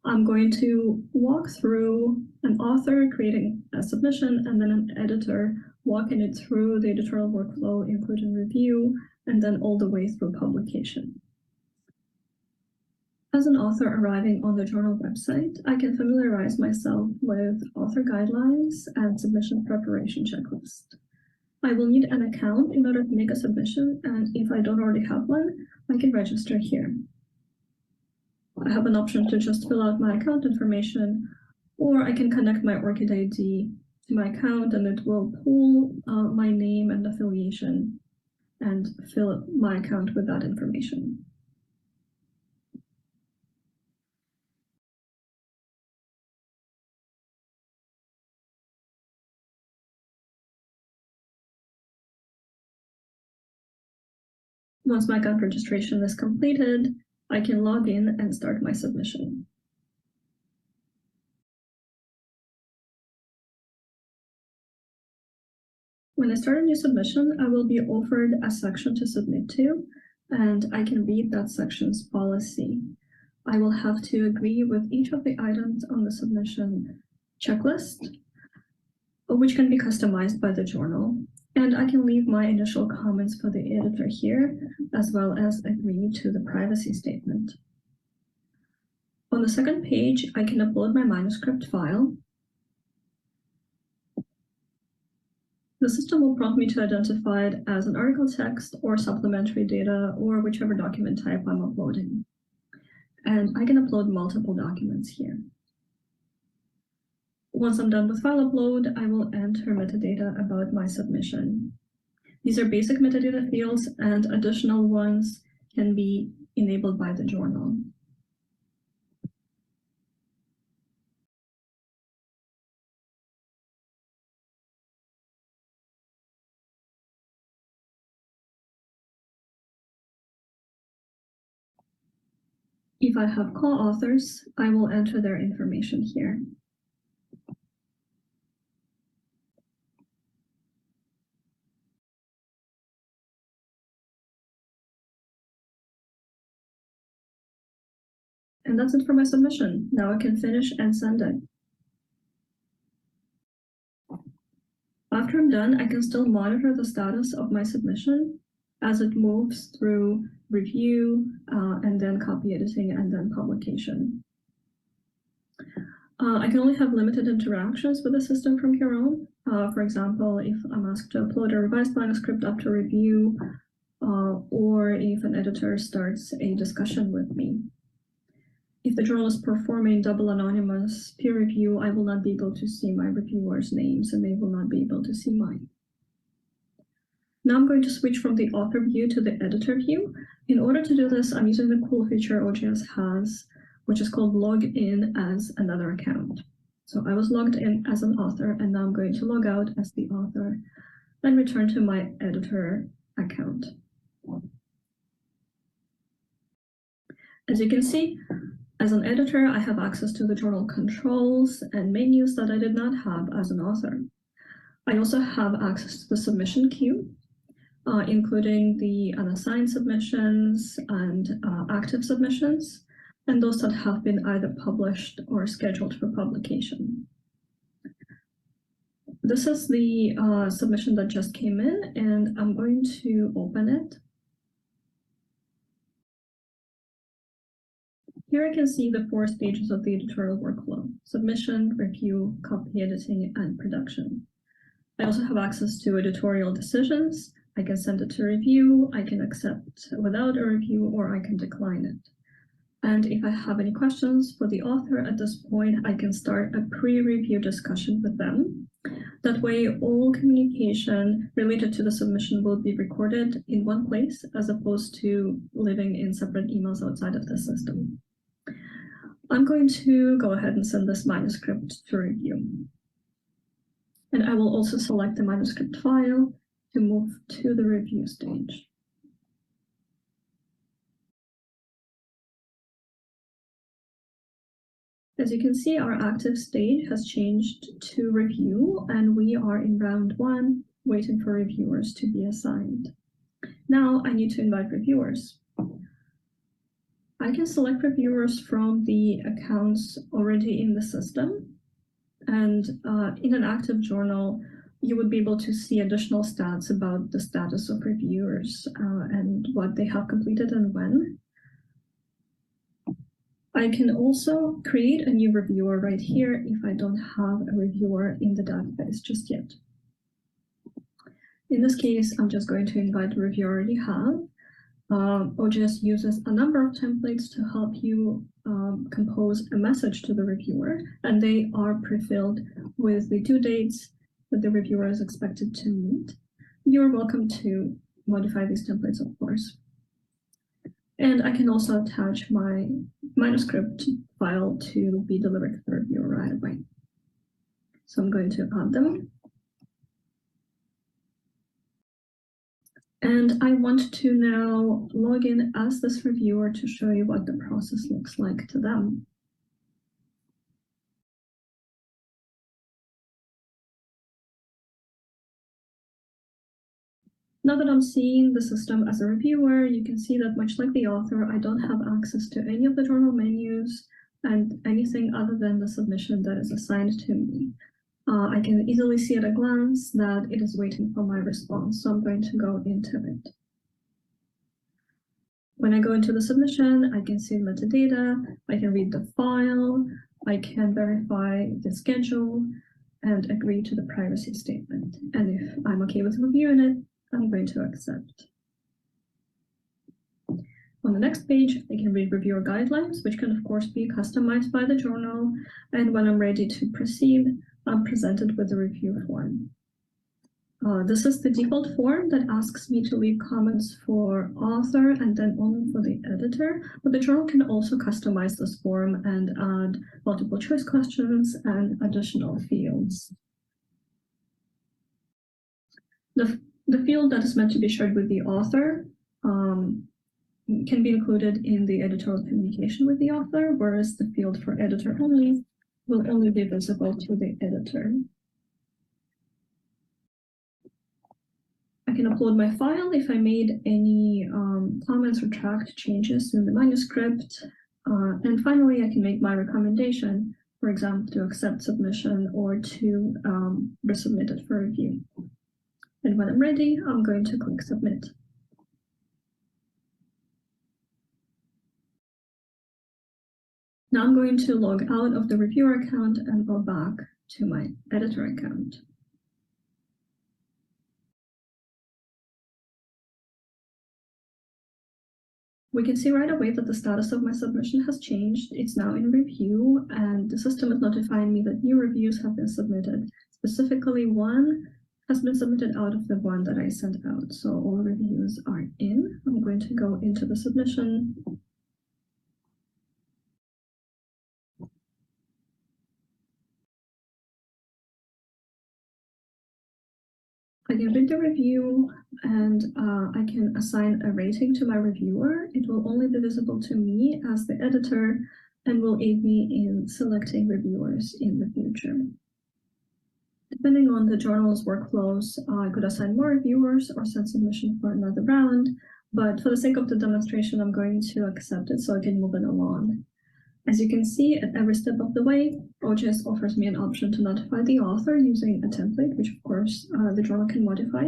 I'm going to walk through an author creating a submission and then an editor walking it through the editorial workflow, including review, and then all the way through publication. As an author arriving on the journal website, I can familiarize myself with author guidelines and submission preparation checklist. I will need an account in order to make a submission, and if I don't already have one, I can register here. I have an option to just fill out my account information, or I can connect my ORCID ID to my account and it will pull my name and affiliation and fill my account with that information. Once my account registration is completed, I can log in and start my submission. When I start a new submission, I will be offered a section to submit to, and I can read that section's policy. I will have to agree with each of the items on the submission checklist, which can be customized by the journal. And I can leave my initial comments for the editor here, as well as agree to the privacy statement. On the second page, I can upload my manuscript file. The system will prompt me to identify it as an article text or supplementary data, or whichever document type I'm uploading. And I can upload multiple documents here. Once I'm done with file upload, I will enter metadata about my submission. These are basic metadata fields, and additional ones can be enabled by the journal. If I have co-authors, I will enter their information here. And that's it for my submission. Now I can finish and send it. After I'm done, I can still monitor the status of my submission as it moves through review, and then copy editing, and then publication. I can only have limited interactions with the system from here on. For example, if I'm asked to upload a revised manuscript after review, or if an editor starts a discussion with me. if the journal is performing double anonymous peer review, I will not be able to see my reviewers' names and they will not be able to see mine. Now I'm going to switch from the author view to the editor view. In order to do this, I'm using the cool feature OJS has, which is called log in as another account. So I was logged in as an author, and now I'm going to log out as the author and return to my editor account. As you can see, as an editor, I have access to the journal controls and menus that I did not have as an author. I also have access to the submission queue, including the unassigned submissions and active submissions, and those that have been either published or scheduled for publication. This is the submission that just came in, and I'm going to open it. Here I can see the 4 stages of the editorial workflow: submission, review, copy editing, and production. I also have access to editorial decisions. I can send it to review, I can accept without a review, or I can decline it. And if I have any questions for the author at this point, I can start a pre-review discussion with them. That way, all communication related to the submission will be recorded in one place, as opposed to living in separate emails outside of the system. I'm going to go ahead and send this manuscript to review. And I will also select the manuscript file to move to the review stage. As you can see, our active stage has changed to review, and we are in round 1, waiting for reviewers to be assigned. Now I need to invite reviewers. I can select reviewers from the accounts already in the system, and in an active journal, you would be able to see additional stats about the status of reviewers and what they have completed and when. I can also create a new reviewer right here if I don't have a reviewer in the database just yet. In this case, I'm just going to invite a reviewer I already have. OJS uses a number of templates to help you compose a message to the reviewer, and they are pre-filled with the due dates that the reviewer is expected to meet. You're welcome to modify these templates, of course. And I can also attach my manuscript file to be delivered to the reviewer right away. So I'm going to add them. And I want to now log in as this reviewer to show you what the process looks like to them. Now that I'm seeing the system as a reviewer, you can see that much like the author, I don't have access to any of the journal menus and anything other than the submission that is assigned to me. I can easily see at a glance that it is waiting for my response, so I'm going to go into it. When I go into the submission, I can see metadata, I can read the file, I can verify the schedule, and agree to the privacy statement. And if I'm okay with reviewing it, I'm going to accept. On the next page, I can read reviewer guidelines, which can of course be customized by the journal. And when I'm ready to proceed, I'm presented with the review form. This is the default form that asks me to leave comments for author and then only for the editor, but the journal can also customize this form and add multiple choice questions and additional fields. The field that is meant to be shared with the author can be included in the editorial communication with the author, whereas the field for editor only will only be visible to the editor. I can upload my file if I made any comments or tracked changes in the manuscript. And finally, I can make my recommendation, for example, to accept submission or to resubmit it for review. And when I'm ready, I'm going to click submit. Now I'm going to log out of the reviewer account and go back to my editor account. we can see right away that the status of my submission has changed. It's now in review, and the system is notifying me that new reviews have been submitted. Specifically, one has been submitted out of the one that I sent out. So all reviews are in. I'm going to go into the submission. I can read the review, and I can assign a rating to my reviewer. It will only be visible to me as the editor and will aid me in selecting reviewers in the future. Depending on the journal's workflows, I could assign more reviewers or send submission for another round, but for the sake of the demonstration, I'm going to accept it so I can move it along. As you can see, at every step of the way, OJS offers me an option to notify the author using a template, which of course the journal can modify.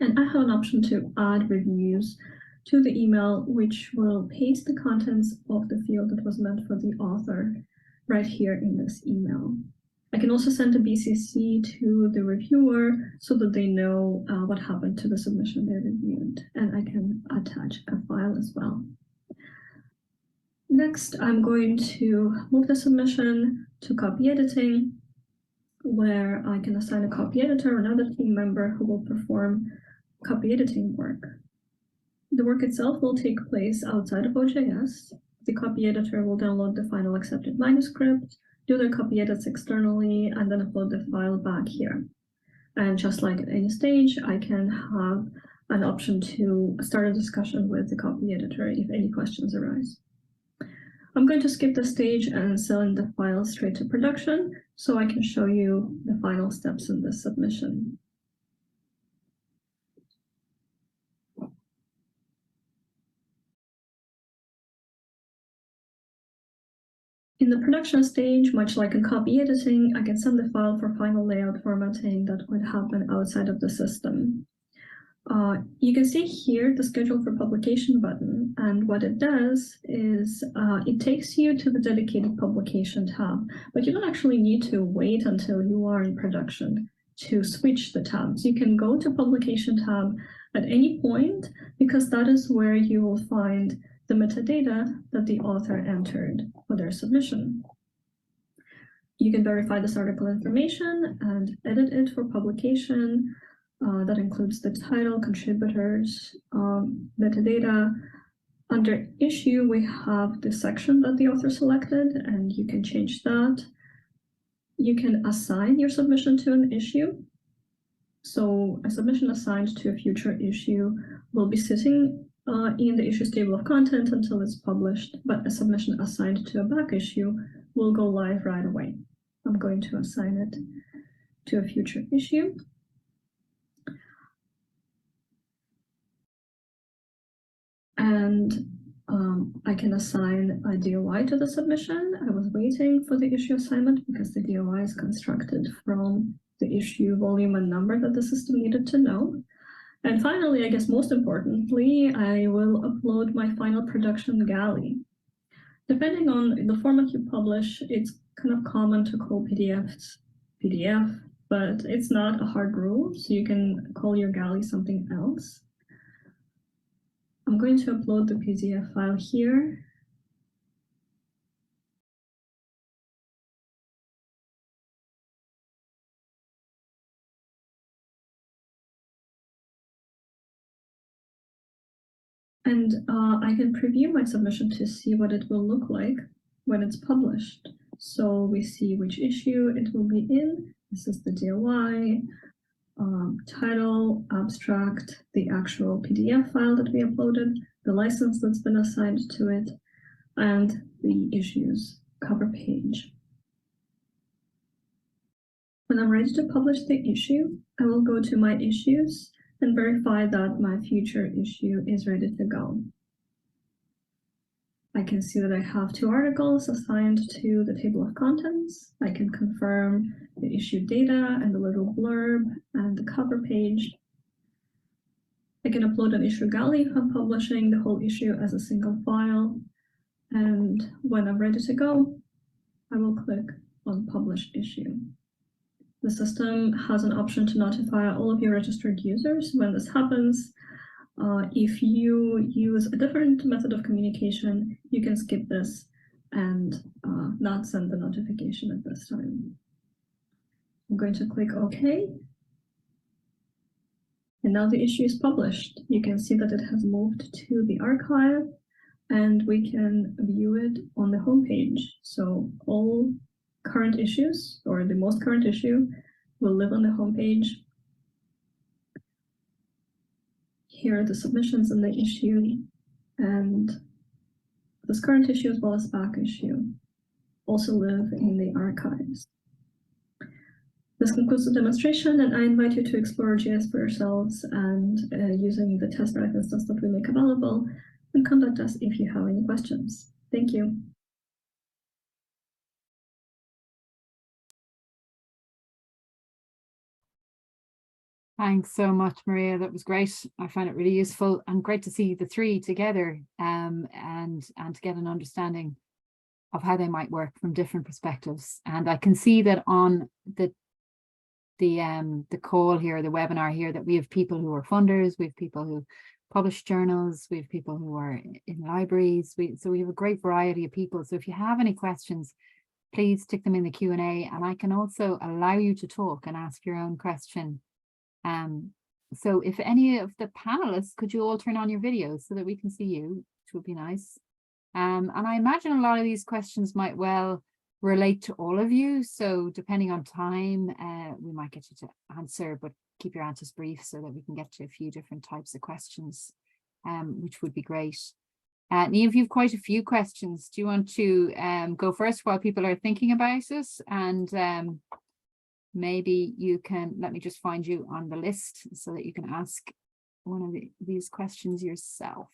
And I have an option to add reviews to the email, which will paste the contents of the field that was meant for the author right here in this email. I can also send a BCC to the reviewer so that they know what happened to the submission they reviewed, and I can attach a file as well. Next, I'm going to move the submission to copy editing, where I can assign a copy editor or another team member who will perform copy editing work. The work itself will take place outside of OJS. The copy editor will download the final accepted manuscript, do their copy edits externally, and then upload the file back here. And just like at any stage, I can have an option to start a discussion with the copy editor if any questions arise. I'm going to skip the stage and send the file straight to production so I can show you the final steps in this submission. In the production stage, much like in copy editing, I can send the file for final layout formatting that would happen outside of the system. You can see here the schedule for publication button, and what it does is it takes you to the dedicated publication tab, but you don't actually need to wait until you are in production to switch the tabs. You can go to publication tab at any point because that is where you will find the metadata that the author entered for their submission. You can verify this article information and edit it for publication. That includes the title, contributors, metadata. Under issue, we have the section that the author selected, and you can change that. You can assign your submission to an issue. So a submission assigned to a future issue will be sitting in the issues table of content until it's published, but a submission assigned to a back issue will go live right away. I'm going to assign it to a future issue. And I can assign a DOI to the submission. I was waiting for the issue assignment because the DOI is constructed from the issue volume and number that the system needed to know. And finally, I guess most importantly, I will upload my final production galley. Depending on the format you publish, it's kind of common to call PDFs PDF, but it's not a hard rule, so you can call your galley something else. I'm going to upload the PDF file here. And I can preview my submission to see what it will look like when it's published. So we see which issue it will be in. This is the DOI, title, abstract, the actual PDF file that we uploaded, the license that's been assigned to it, and the issue's cover page. When I'm ready to publish the issue, I will go to my issues and verify that my future issue is ready to go. I can see that I have 2 articles assigned to the table of contents. I can confirm the issue data and the little blurb and the cover page. I can upload an issue galley if I'm publishing the whole issue as a single file. And when I'm ready to go, I will click on Publish Issue. The system has an option to notify all of your registered users when this happens. If you use a different method of communication, you can skip this and not send the notification at this time. I'm going to click OK. And now the issue is published. You can see that it has moved to the archive, and we can view it on the homepage. So all current issues, or the most current issue, will live on the homepage. Here are the submissions in the issue, and this current issue as well as back issue also live in the archives. This concludes the demonstration, and I invite you to explore JS for yourselves and using the test drive instance that we make available, and contact us if you have any questions. Thank you. Thanks so much, Maria. That was great. I found it really useful and great to see the three together and to get an understanding of how they might work from different perspectives. And I can see that on the call here, the webinar here, that we have people who are funders, we have people who publish journals, we have people who are in libraries. So we have a great variety of people. So if you have any questions, please stick them in the Q&A, and I can also allow you to talk and ask your own question. So if any of the panelists, could you all turn on your videos so that we can see you, which would be nice. And I imagine a lot of these questions might well relate to all of you. So depending on time, we might get you to answer, but keep your answers brief so that we can get to a few different types of questions, which would be great. Niamh, you've quite a few questions. Do you want to go first while people are thinking about it? And maybe you can, let me just find you on the list so that you can ask one of these questions yourself.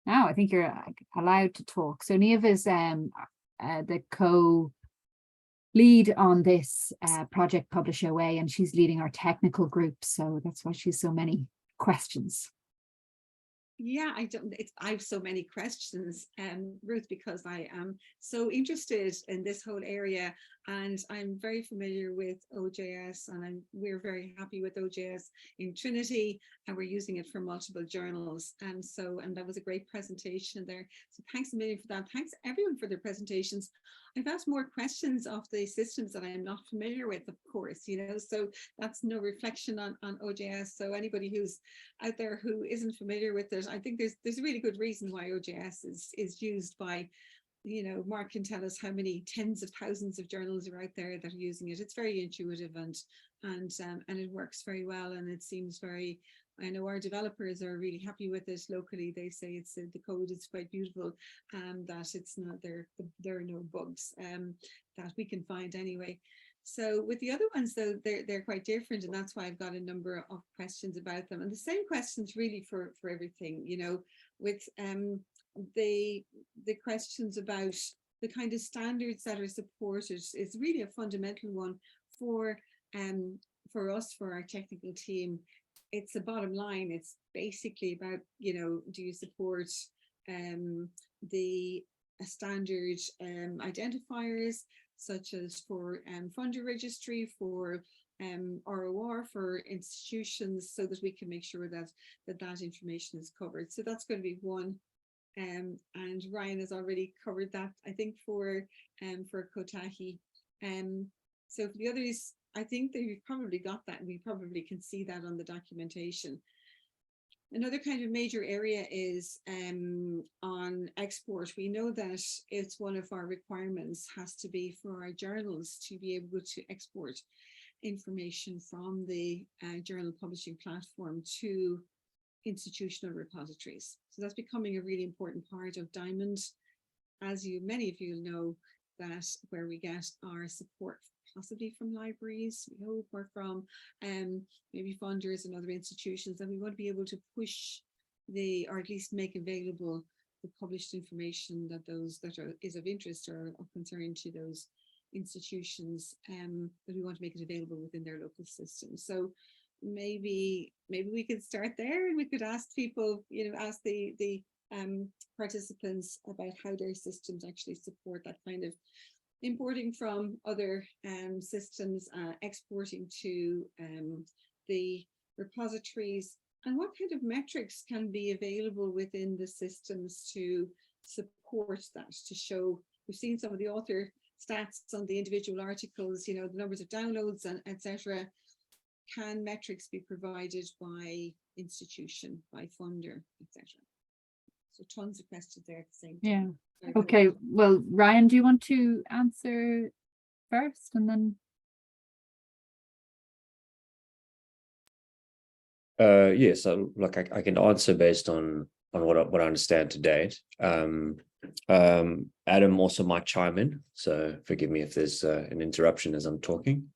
Now I think you're allowed to talk. So Niamh is the co-lead on this project PublishOA, and she's leading our technical group. So that's why she's so many questions. Yeah, I have so many questions, Ruth, because I am so interested in this whole area, and I'm very familiar with OJS, and we're very happy with OJS in Trinity, and we're using it for multiple journals. And that was a great presentation there. So thanks a million for that. Thanks everyone for their presentations. I've asked more questions of the systems that I am not familiar with, of course, so that's no reflection on OJS. So anybody who's out there who isn't familiar with it, I think there's a really good reason why OJS is used by, Mark can tell us how many tens of thousands of journals are out there that are using it. It's very intuitive and it works very well, and it seems very, I know our developers are really happy with it locally. They say the code is quite beautiful, that it's not there are no bugs that we can find anyway. So with the other ones, though, they're quite different, and that's why I've got a number of questions about them, and the same questions really for everything, with the questions about the kind of standards that are supported is really a fundamental one for us, for our technical team. It's a bottom line. It's basically about, do you support the standard identifiers, such as for funder registry, for ROR, for institutions, so that we can make sure that information is covered. So that's going to be one. And Ryan has already covered that, I think, for Kotahi. So for the others, I think that we've probably got that, and we probably can see that on the documentation. Another kind of major area is on export. We know that it's one of our requirements has to be for our journals to be able to export information from the journal publishing platform to institutional repositories. So that's becoming a really important part of Diamond, as many of you know, that where we get our support possibly from libraries, we hope, or from maybe funders and other institutions, and we want to be able to push or at least make available the published information that is of interest or of concern to those institutions, that we want to make it available within their local system. So maybe we could start there, and we could ask people, ask the participants about how their systems actually support that kind of importing from other systems, exporting to the repositories, And what kind of metrics can be available within the systems to support that, to show? We've seen some of the author stats on the individual articles, you know, the numbers of downloads and etc. Can metrics be provided by institution, by funder, etc.? So tons of questions there at the same time. Yeah. Okay. Well, Ryan, do you want to answer first and then? Yes, so look, I can answer based on what I understand to date. Adam also might chime in, so forgive me if there's an interruption as I'm talking.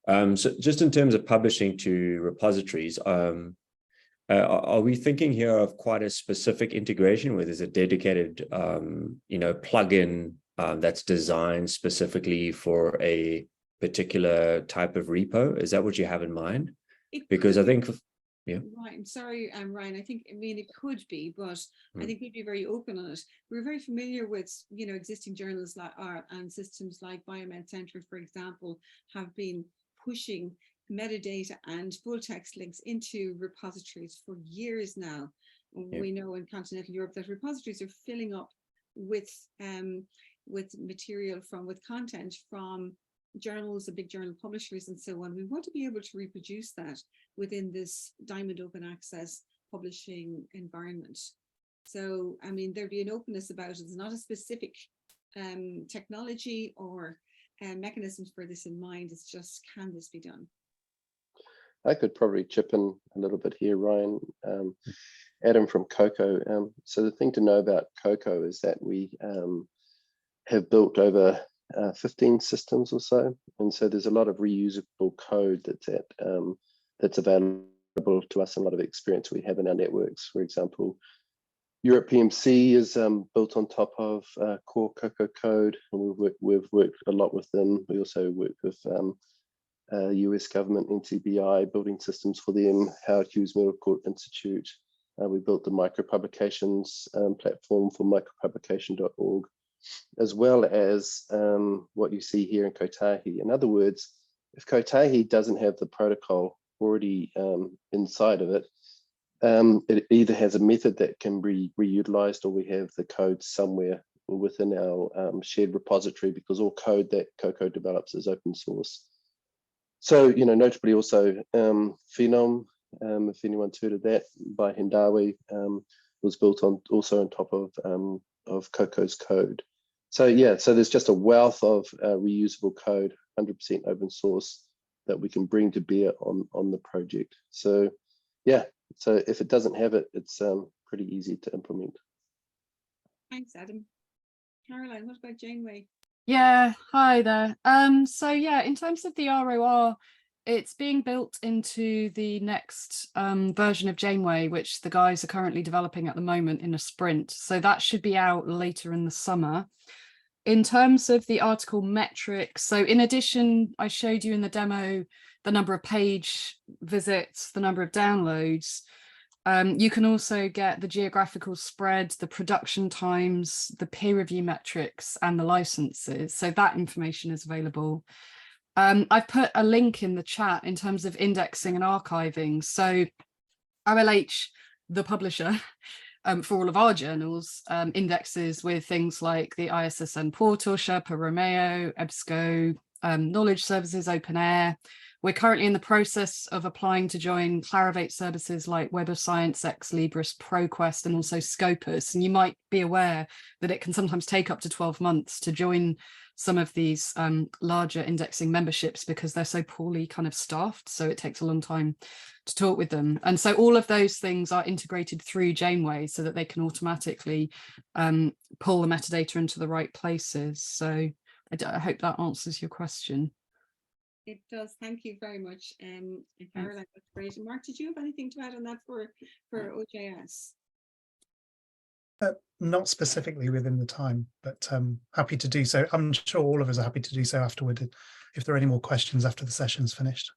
So just in terms of publishing to repositories, are we thinking here of quite a specific integration where there's a dedicated, plugin that's designed specifically for a particular type of repo? Is that what you have in mind? Because I think. Yeah. Right. I'm sorry, Ryan. I mean, it could be, but I think we'd be very open on it. We're very familiar with, existing journals like and systems like Biomed Centre, for example, have been pushing metadata and full text links into repositories for years now. Yeah. We know in continental Europe that repositories are filling up with material with content from journals and big journal publishers and so on. We want to be able to reproduce that within this Diamond Open Access publishing environment. So, I mean, there'd be an openness about it. There's not a specific technology or mechanisms for this in mind. It's just, can this be done? I could probably chip in a little bit here, Ryan. Adam from Coko. So the thing to know about Coko is that we have built over 15 systems or so, and so there's a lot of reusable code that's available to us, and a lot of experience we have in our networks. For example, Europe PMC is built on top of core Coko code, and we've worked a lot with them. We also work with US government, NCBI, building systems for them, Howard Hughes Middle Court Institute. We built the micropublications platform for micropublication.org, as well as what you see here in Kotahi. In other words, if Kotahi doesn't have the protocol already inside of it, it either has a method that can be reutilized, or we have the code somewhere within our shared repository, because all code that Coko develops is open source. So, notably also Phenom, if anyone's heard of that, by Janeway, was built also on top of Coco's code. So yeah, so there's just a wealth of reusable code, 100% open source, that we can bring to bear on the project. So yeah, so if it doesn't have it, it's pretty easy to implement. Thanks, Adam. Caroline, what about Janeway? Yeah, hi there. So yeah, in terms of the ROR, it's being built into the next version of Janeway, which the guys are currently developing at the moment in a sprint. So that should be out later in the summer. In terms of the article metrics, so in addition, I showed you in the demo the number of page visits, the number of downloads. You can also get the geographical spread, the production times, the peer review metrics, and the licenses. So that information is available. I've put a link in the chat in terms of indexing and archiving. So OLH, the publisher, for all of our journals, indexes with things like the ISSN portal, Sherpa Romeo, EBSCO, Knowledge Services, OpenAir. We're currently in the process of applying to join Clarivate services like Web of Science, Ex Libris, ProQuest, and also Scopus. And you might be aware that it can sometimes take up to 12 months to join some of these larger indexing memberships, because they're so poorly kind of staffed. So it takes a long time to talk with them. And so all of those things are integrated through Janeway so that they can automatically pull the metadata into the right places. So I hope that answers your question. It does. Thank you very much. Caroline, that's great. And Mark, did you have anything to add on that for OJS? Not specifically within the time, but happy to do so. I'm sure all of us are happy to do so afterward if there are any more questions after the session's finished.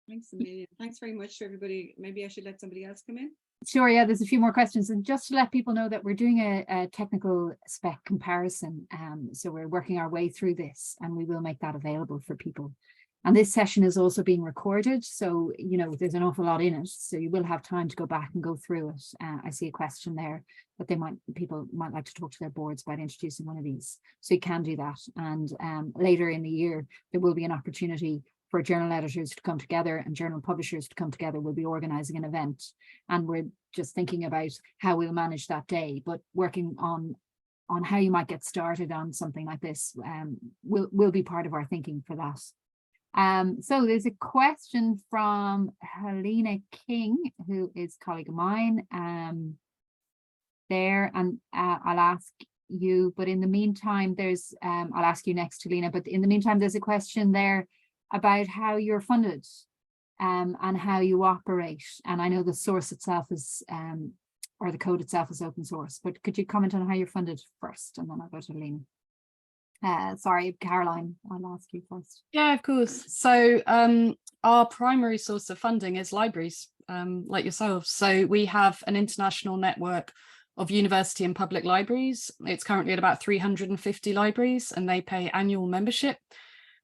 Thanks a million. Thanks very much to everybody. Maybe I should let somebody else come in. Sure, yeah, there's a few more questions. And just to let people know that we're doing a technical spec comparison. So we're working our way through this, and we will make that available for people And this session is also being recorded, so you know there's an awful lot in it, so you will have time to go back and go through it. I see a question there that people might like to talk to their boards about introducing one of these, so you can do that. And later in the year there will be an opportunity for journal editors to come together and journal publishers to come together. We'll be organising an event, and we're just thinking about how we'll manage that day, but working on how you might get started on something like this will be part of our thinking for that. So there's a question from Helena King, who is a colleague of mine there, and I'll ask you, but in the meantime, there's, I'll ask you next, Helena, but in the meantime, there's a question there about how you're funded and how you operate. And I know the source itself is, or the code itself is open source, but could you comment on how you're funded first, and then I'll go to Helena. Sorry, Caroline, I'll ask you first. Yeah, of course. So our primary source of funding is libraries, like yourselves. So we have an international network of university and public libraries. It's currently at about 350 libraries, and they pay annual membership.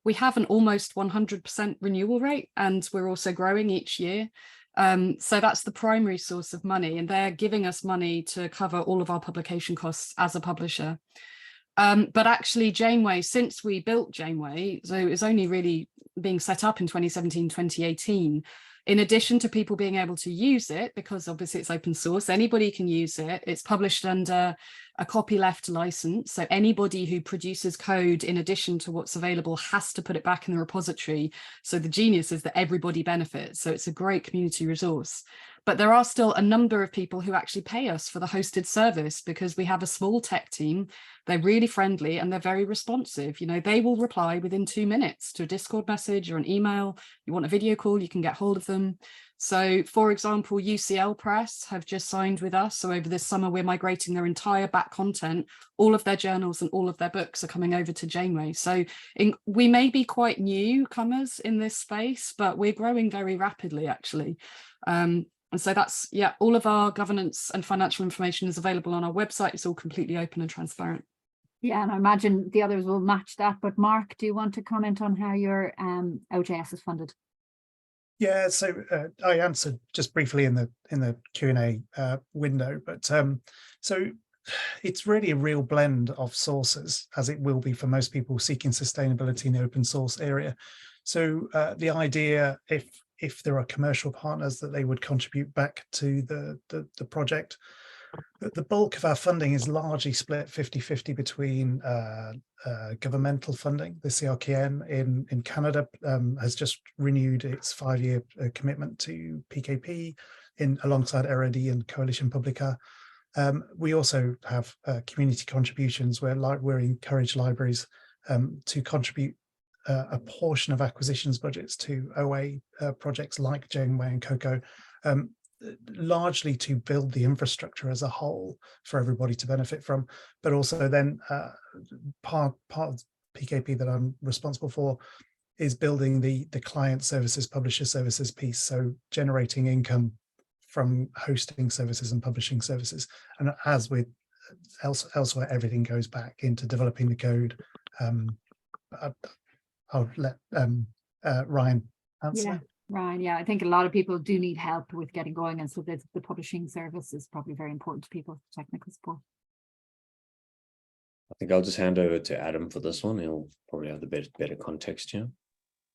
We have an almost 100% renewal rate, and we're also growing each year. So that's the primary source of money, and they're giving us money to cover all of our publication costs as a publisher. But actually Janeway, since we built Janeway, so it's only really being set up in 2017, 2018, in addition to people being able to use it, because obviously it's open source, anybody can use it. It's published under a copyleft license. So anybody who produces code in addition to what's available has to put it back in the repository. So the genius is that everybody benefits. So it's a great community resource. But there are still a number of people who actually pay us for the hosted service, because we have a small tech team. They're really friendly and they're very responsive. You know, they will reply within 2 minutes to a Discord message or an email. You want a video call, you can get hold of them. So for example, UCL Press have just signed with us. So over this summer, we're migrating their entire back content. All of their journals and all of their books are coming over to Janeway. So we may be quite newcomers in this space, but we're growing very rapidly, actually. And so that's, yeah, all of our governance and financial information is available on our website. It's all completely open and transparent. Yeah, and I imagine the others will match that. But Mark, do you want to comment on how your OJS is funded? Yeah, so I answered just briefly in the Q&A window, but so it's really a real blend of sources, as it will be for most people seeking sustainability in the open source area. So the idea, if there are commercial partners, that they would contribute back to the project. The bulk of our funding is largely split 50-50 between governmental funding. The CRKN in Canada has just renewed its 5-year commitment to PKP alongside ROD and Coalition Publica. We also have community contributions where we encourage libraries to contribute a portion of acquisitions budgets to OA projects like Janeway and Coko, largely to build the infrastructure as a whole for everybody to benefit from, but also then part of PKP that I'm responsible for is building the client services, publisher services piece, so generating income from hosting services and publishing services. And as with elsewhere, everything goes back into developing the code. I'll let Ryan answer. Yeah, Ryan, yeah, I think a lot of people do need help with getting going, and so the publishing service is probably very important to people, technical support. I think I'll just hand over to Adam for this one. He'll probably have the better context here.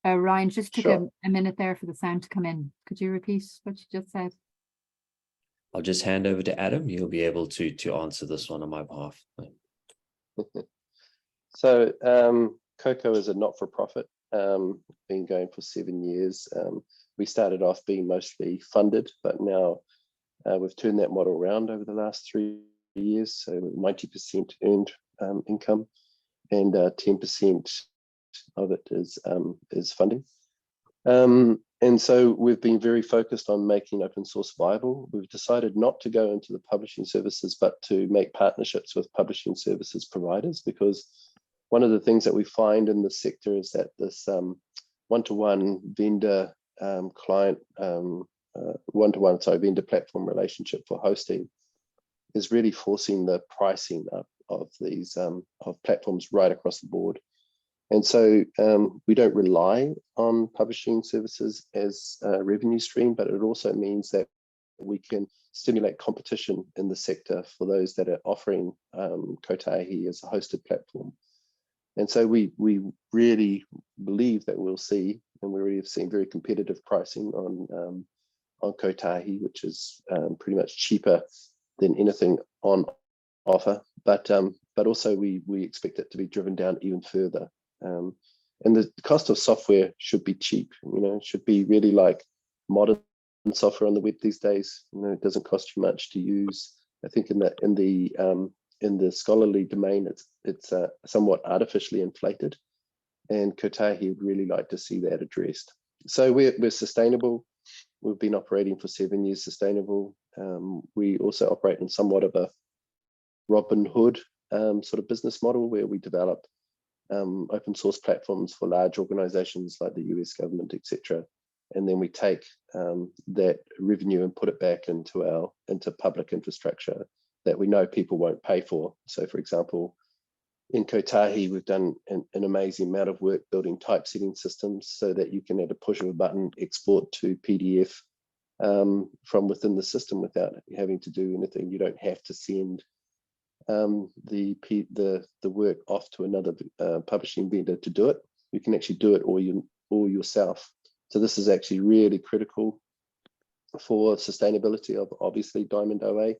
Ryan, just took Sure. a minute there for the sound to come in. Could you repeat what you just said? I'll just hand over to Adam. He'll be able to answer this one on my behalf. So Coko is a not-for-profit, been going for 7 years. We started off being mostly funded, but now we've turned that model around over the last 3 years. So 90% earned income, and 10% of it is funding. And so we've been very focused on making open source viable. We've decided not to go into the publishing services, but to make partnerships with publishing services providers, because one of the things that we find in the sector is that this one-to-one vendor client, vendor platform relationship for hosting is really forcing the pricing up of these of platforms right across the board. And so we don't rely on publishing services as a revenue stream, but it also means that we can stimulate competition in the sector for those that are offering Kotahi as a hosted platform. And so we really believe that we'll see, and we already have seen very competitive pricing on Kotahi, which is pretty much cheaper than anything on offer. But also we expect it to be driven down even further. And the cost of software should be cheap. It should be really like modern software on the web these days. It doesn't cost you much to use. I think in the scholarly domain, it's somewhat artificially inflated, and Kotahi would really like to see that addressed. So we're sustainable. We've been operating for 7 years sustainable. We also operate in somewhat of a Robin Hood sort of business model, where we develop open source platforms for large organizations like the US government, etc. And then we take that revenue and put it back into public infrastructure that we know people won't pay for. So for example, in Kotahi, we've done an amazing amount of work building typesetting systems so that you can, at a push of a button, export to PDF from within the system without having to do anything. You don't have to send the work off to another publishing vendor to do it. You can actually do it all yourself. So this is actually really critical for sustainability of, obviously, Diamond OA,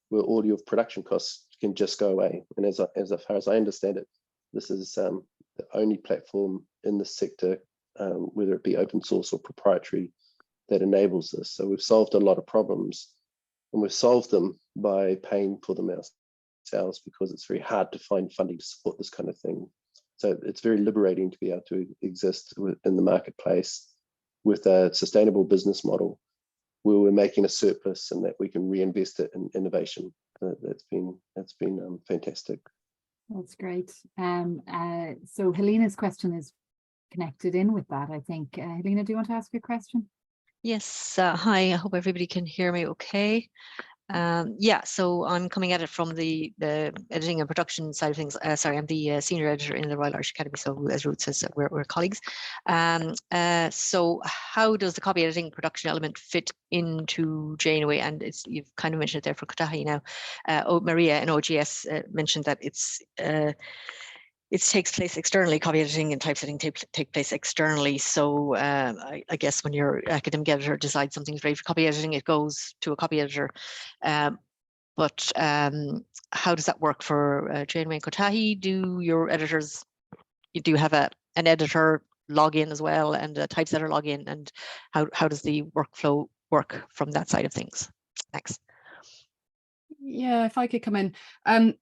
where all your production costs can just go away. And as far as I understand it, this is the only platform in the sector, whether it be open source or proprietary, that enables this. So we've solved a lot of problems, and we've solved them by paying for them ourselves, because it's very hard to find funding to support this kind of thing. So it's very liberating to be able to exist in the marketplace with a sustainable business model where we're making a surplus and that we can reinvest it in innovation. That's been fantastic. That's great. So Helena's question is connected in with that, I think. Helena, do you want to ask your question? Yes. Hi, I hope everybody can hear me okay. Yeah, so I'm coming at it from the editing and production side of things. Sorry, I'm the senior editor in the Royal Irish Academy, so as Ruth says, we're colleagues. So how does the copy editing production element fit into Janeway? And you've kind of mentioned it there for Kotahi now. Maria in OGS mentioned that it takes place externally. Copy editing and typesetting take place externally. So I guess when your academic editor decides something's ready for copy editing, it goes to a copy editor. But how does that work for Janeway and Kotahi? Do your editors, you do have an editor log in as well and a typesetter log in? And how does the workflow work from that side of things? Thanks. Yeah, if I could come in.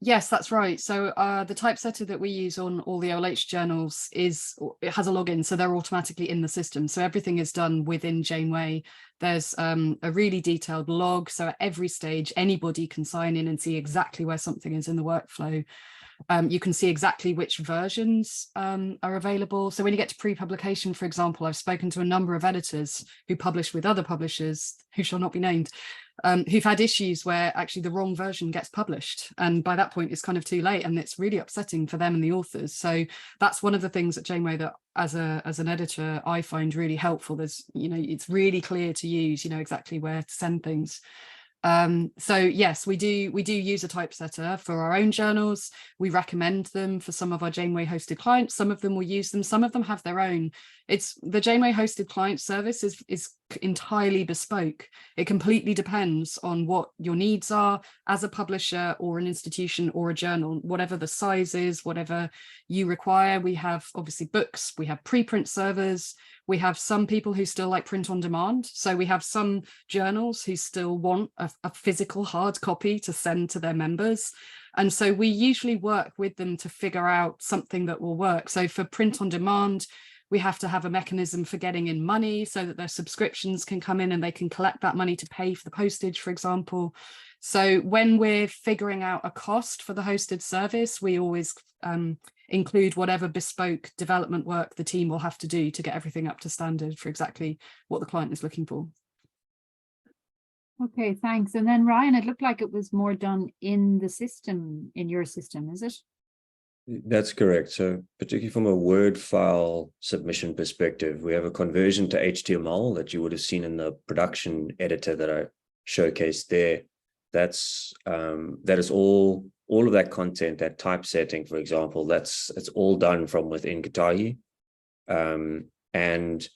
Yes, that's right. So the typesetter that we use on all the OLH journals it has a login, so they're automatically in the system. So everything is done within Janeway. There's a really detailed log. So at every stage, anybody can sign in and see exactly where something is in the workflow. You can see exactly which versions are available. So when you get to pre-publication, for example, I've spoken to a number of editors who publish with other publishers who shall not be named, who've had issues where actually the wrong version gets published. And by that point, it's kind of too late, and it's really upsetting for them and the authors. So that's one of the things at Janeway that as an editor, I find really helpful. There's, it's really clear to use, exactly where to send things. So yes, we do use a typesetter for our own journals. We recommend them for some of our Janeway hosted clients. Some of them will use them. Some of them have their own. It's the Janeway hosted client service is entirely bespoke. It completely depends on what your needs are as a publisher or an institution or a journal, whatever the size is, whatever you require. We have obviously books, we have preprint servers. We have some people who still like print on demand. So we have some journals who still want a physical hard copy to send to their members. And so we usually work with them to figure out something that will work. So for print on demand, we have to have a mechanism for getting in money so that their subscriptions can come in and they can collect that money to pay for the postage, for example. So when we're figuring out a cost for the hosted service, we always include whatever bespoke development work the team will have to do to get everything up to standard for exactly what the client is looking for. Okay, thanks. And then Ryan, it looked like it was more done in the system, in your system, is it? That's correct. So particularly from a Word file submission perspective, we have a conversion to HTML that you would have seen in the production editor that I showcased there. That is all of that content, that typesetting, for example, it's all done from within Kotahi. And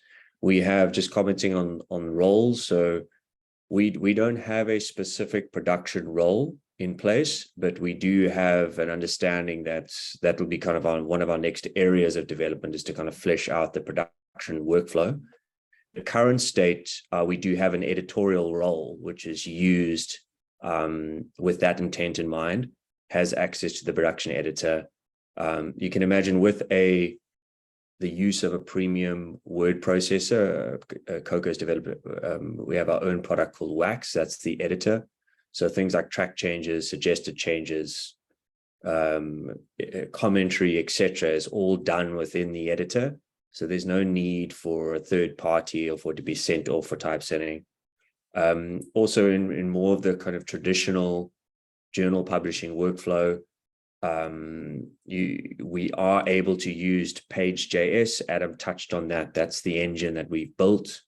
we have, just commenting on roles, so we don't have a specific production role in place, but we do have an understanding that will be kind of one of our next areas of development, is to kind of flesh out the production workflow. The current state, we do have an editorial role, which is used with that intent in mind, has access to the production editor. You can imagine with the use of a premium word processor, Coco's developed, we have our own product called Wax, that's the editor. So things like track changes, suggested changes, commentary, etc., is all done within the editor. So there's no need for a third party or for it to be sent off for typesetting. Also in more of the kind of traditional journal publishing workflow, we are able to use Page.js. Adam touched on that. That's the engine that we've built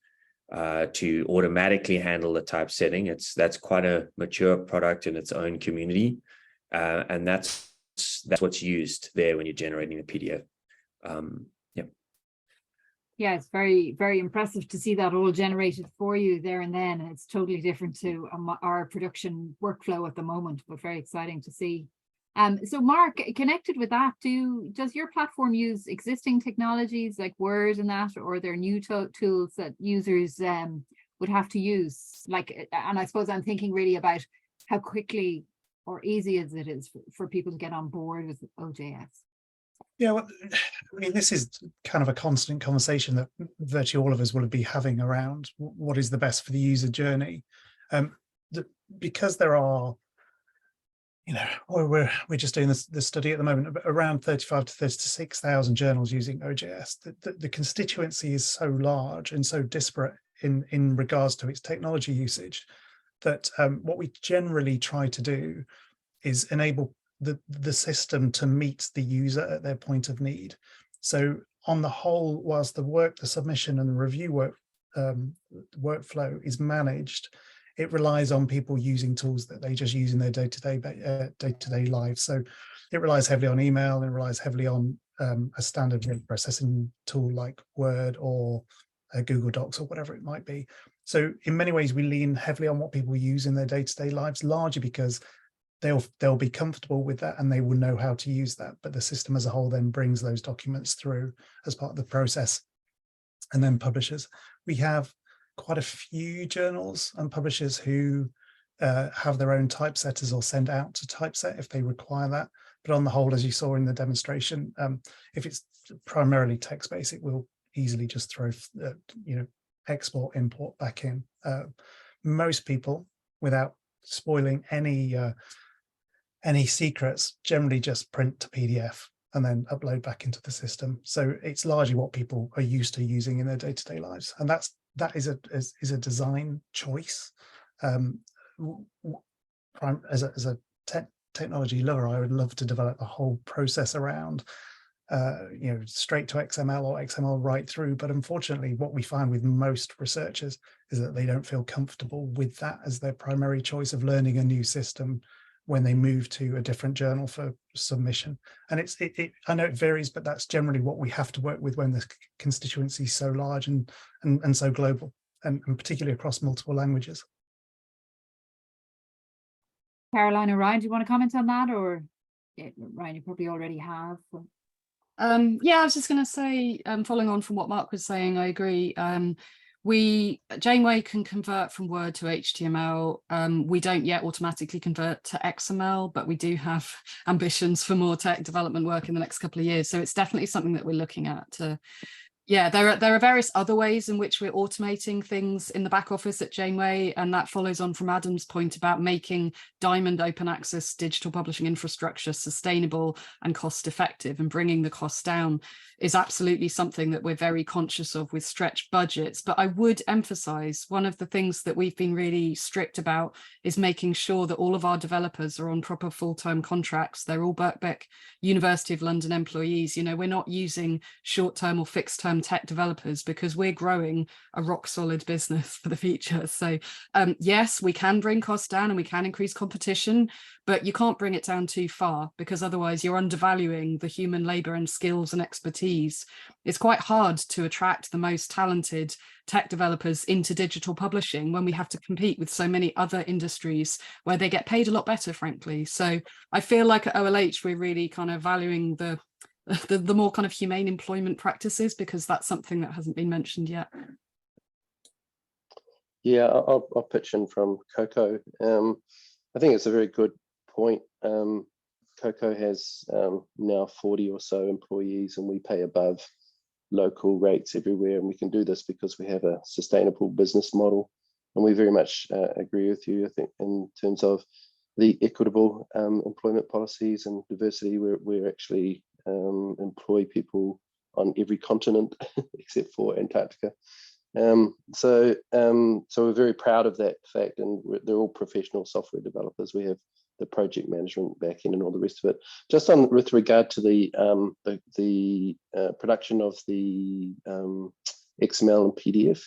to automatically handle the typesetting. That's quite a mature product in its own community, and that's what's used there when you're generating a PDF. Yeah, it's very, very impressive to see that all generated for you there and then. It's totally different to our production workflow at the moment, but very exciting to see. So Mark, connected with that, does your platform use existing technologies like Word and that, or are there new tools that users would have to use? And I suppose I'm thinking really about how quickly or easy it is for people to get on board with OJS. Yeah, well, I mean, this is kind of a constant conversation that virtually all of us will be having around what is the best for the user journey. Because there are, we're just doing this study at the moment, around 35 to 36,000 journals using OJS. The constituency is so large and so disparate in regards to its technology usage that what we generally try to do is enable the system to meet the user at their point of need. So on the whole, whilst the submission and the review workflow is managed, it relies on people using tools that they just use in their day-to-day lives. So it relies heavily on email, and relies heavily on a standard word processing tool like Word or Google Docs or whatever it might be. So in many ways, we lean heavily on what people use in their day-to-day lives, largely because they'll be comfortable with that and they will know how to use that. But the system as a whole then brings those documents through as part of the process and then publishers. We have quite a few journals and publishers who have their own typesetters or send out to typeset if they require that. But on the whole, as you saw in the demonstration, if it's primarily text-based, it will easily just throw, export, import back in. Most people, without spoiling any secrets, generally just print to PDF and then upload back into the system. So it's largely what people are used to using in their day-to-day lives, and that is a design choice. As a technology lover, I would love to develop a whole process around straight to XML or XML right through, but unfortunately what we find with most researchers is that they don't feel comfortable with that as their primary choice of learning a new system when they move to a different journal for submission. And I know it varies, but that's generally what we have to work with when the constituency is so large and so global, and particularly across multiple languages. Caroline or Ryan, do you want to comment on that? Or Ryan, you probably already have. Yeah, I was just going to say, following on from what Mark was saying, I agree. Janeway can convert from Word to HTML. We don't yet automatically convert to XML, but we do have ambitions for more tech development work in the next couple of years. So it's definitely something that we're looking at to, Yeah, there are various other ways in which we're automating things in the back office at Janeway, and that follows on from Adam's point about making Diamond open access digital publishing infrastructure sustainable and cost effective, and bringing the costs down is absolutely something that we're very conscious of with stretched budgets. But I would emphasize one of the things that we've been really strict about is making sure that all of our developers are on proper full-time contracts. They're all Birkbeck University of London employees. You know, we're not using short-term or fixed-term tech developers because we're growing a rock-solid business for the future. So yes, we can bring costs down and we can increase competition, but you can't bring it down too far, because otherwise you're undervaluing the human labor and skills and expertise. It's quite hard to attract the most talented tech developers into digital publishing when we have to compete with so many other industries where they get paid a lot better, frankly. So I feel like at OLH, we're really kind of valuing the more kind of humane employment practices, because that's something that hasn't been mentioned yet. Yeah, I'll pitch in from Coko. I think it's a very good point. Coko has now 40 or so employees, and we pay above local rates everywhere, and we can do this because we have a sustainable business model. And we very much agree with you, I think, in terms of the equitable employment policies and diversity. We're actually employ people on every continent except for Antarctica. So we're very proud of that fact, and they're all professional software developers. We have the project management backend and all the rest of it. Just on with regard to the production of the XML and PDF,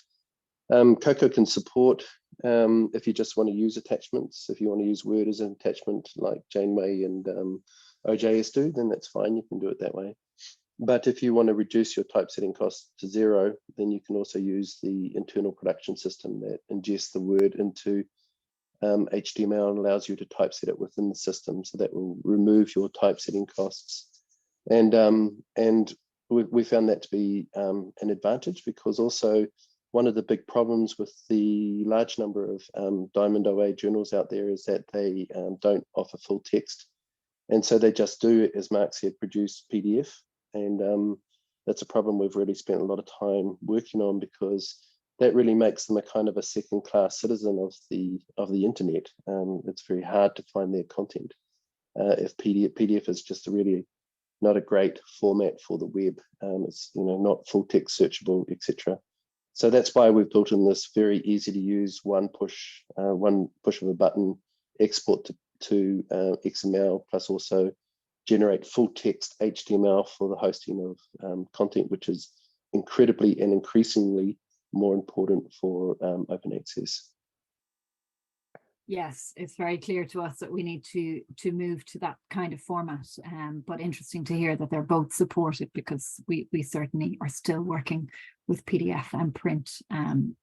Coko can support if you just want to use attachments. If you want to use Word as an attachment, like Janeway and OJS do, then that's fine. You can do it that way. But if you want to reduce your typesetting costs to 0, then you can also use the internal production system that ingests the Word into HTML and allows you to typeset it within the system. So that will remove your typesetting costs. And we found that to be an advantage, because also one of the big problems with the large number of Diamond OA journals out there is that they don't offer full text. And so they just do, as Mark said, produce PDF. And that's a problem we've really spent a lot of time working on, because that really makes them a kind of a second-class citizen of the internet. It's very hard to find their content if PDF is just really not a great format for the web. It's not full text searchable, etc. So that's why we've built in this very easy to use one push of a button export to XML, plus also generate full text HTML for the hosting of content, which is incredibly and increasingly more important for open access. Yes, it's very clear to us that we need to move to that kind of format, but interesting to hear that they're both supported, because we certainly are still working with PDF and print, and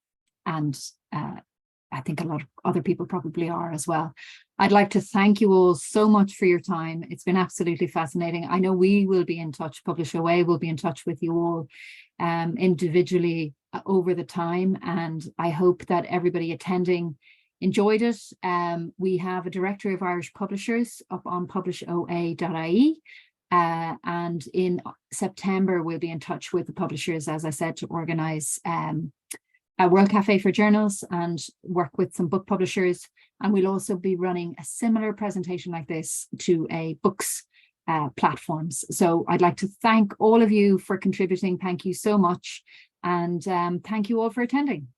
I think a lot of other people probably are as well. I'd like to thank you all so much for your time. It's been absolutely fascinating. I know we will be in touch, PublishOA will be in touch with you all individually over the time, and I hope that everybody attending enjoyed it. We have a directory of Irish publishers up on PublishOA.ie, and in September we'll be in touch with the publishers, as I said, to organise a World Cafe for Journals and work with some book publishers. And we'll also be running a similar presentation like this to a books platforms. So I'd like to thank all of you for contributing. Thank you so much. And thank you all for attending.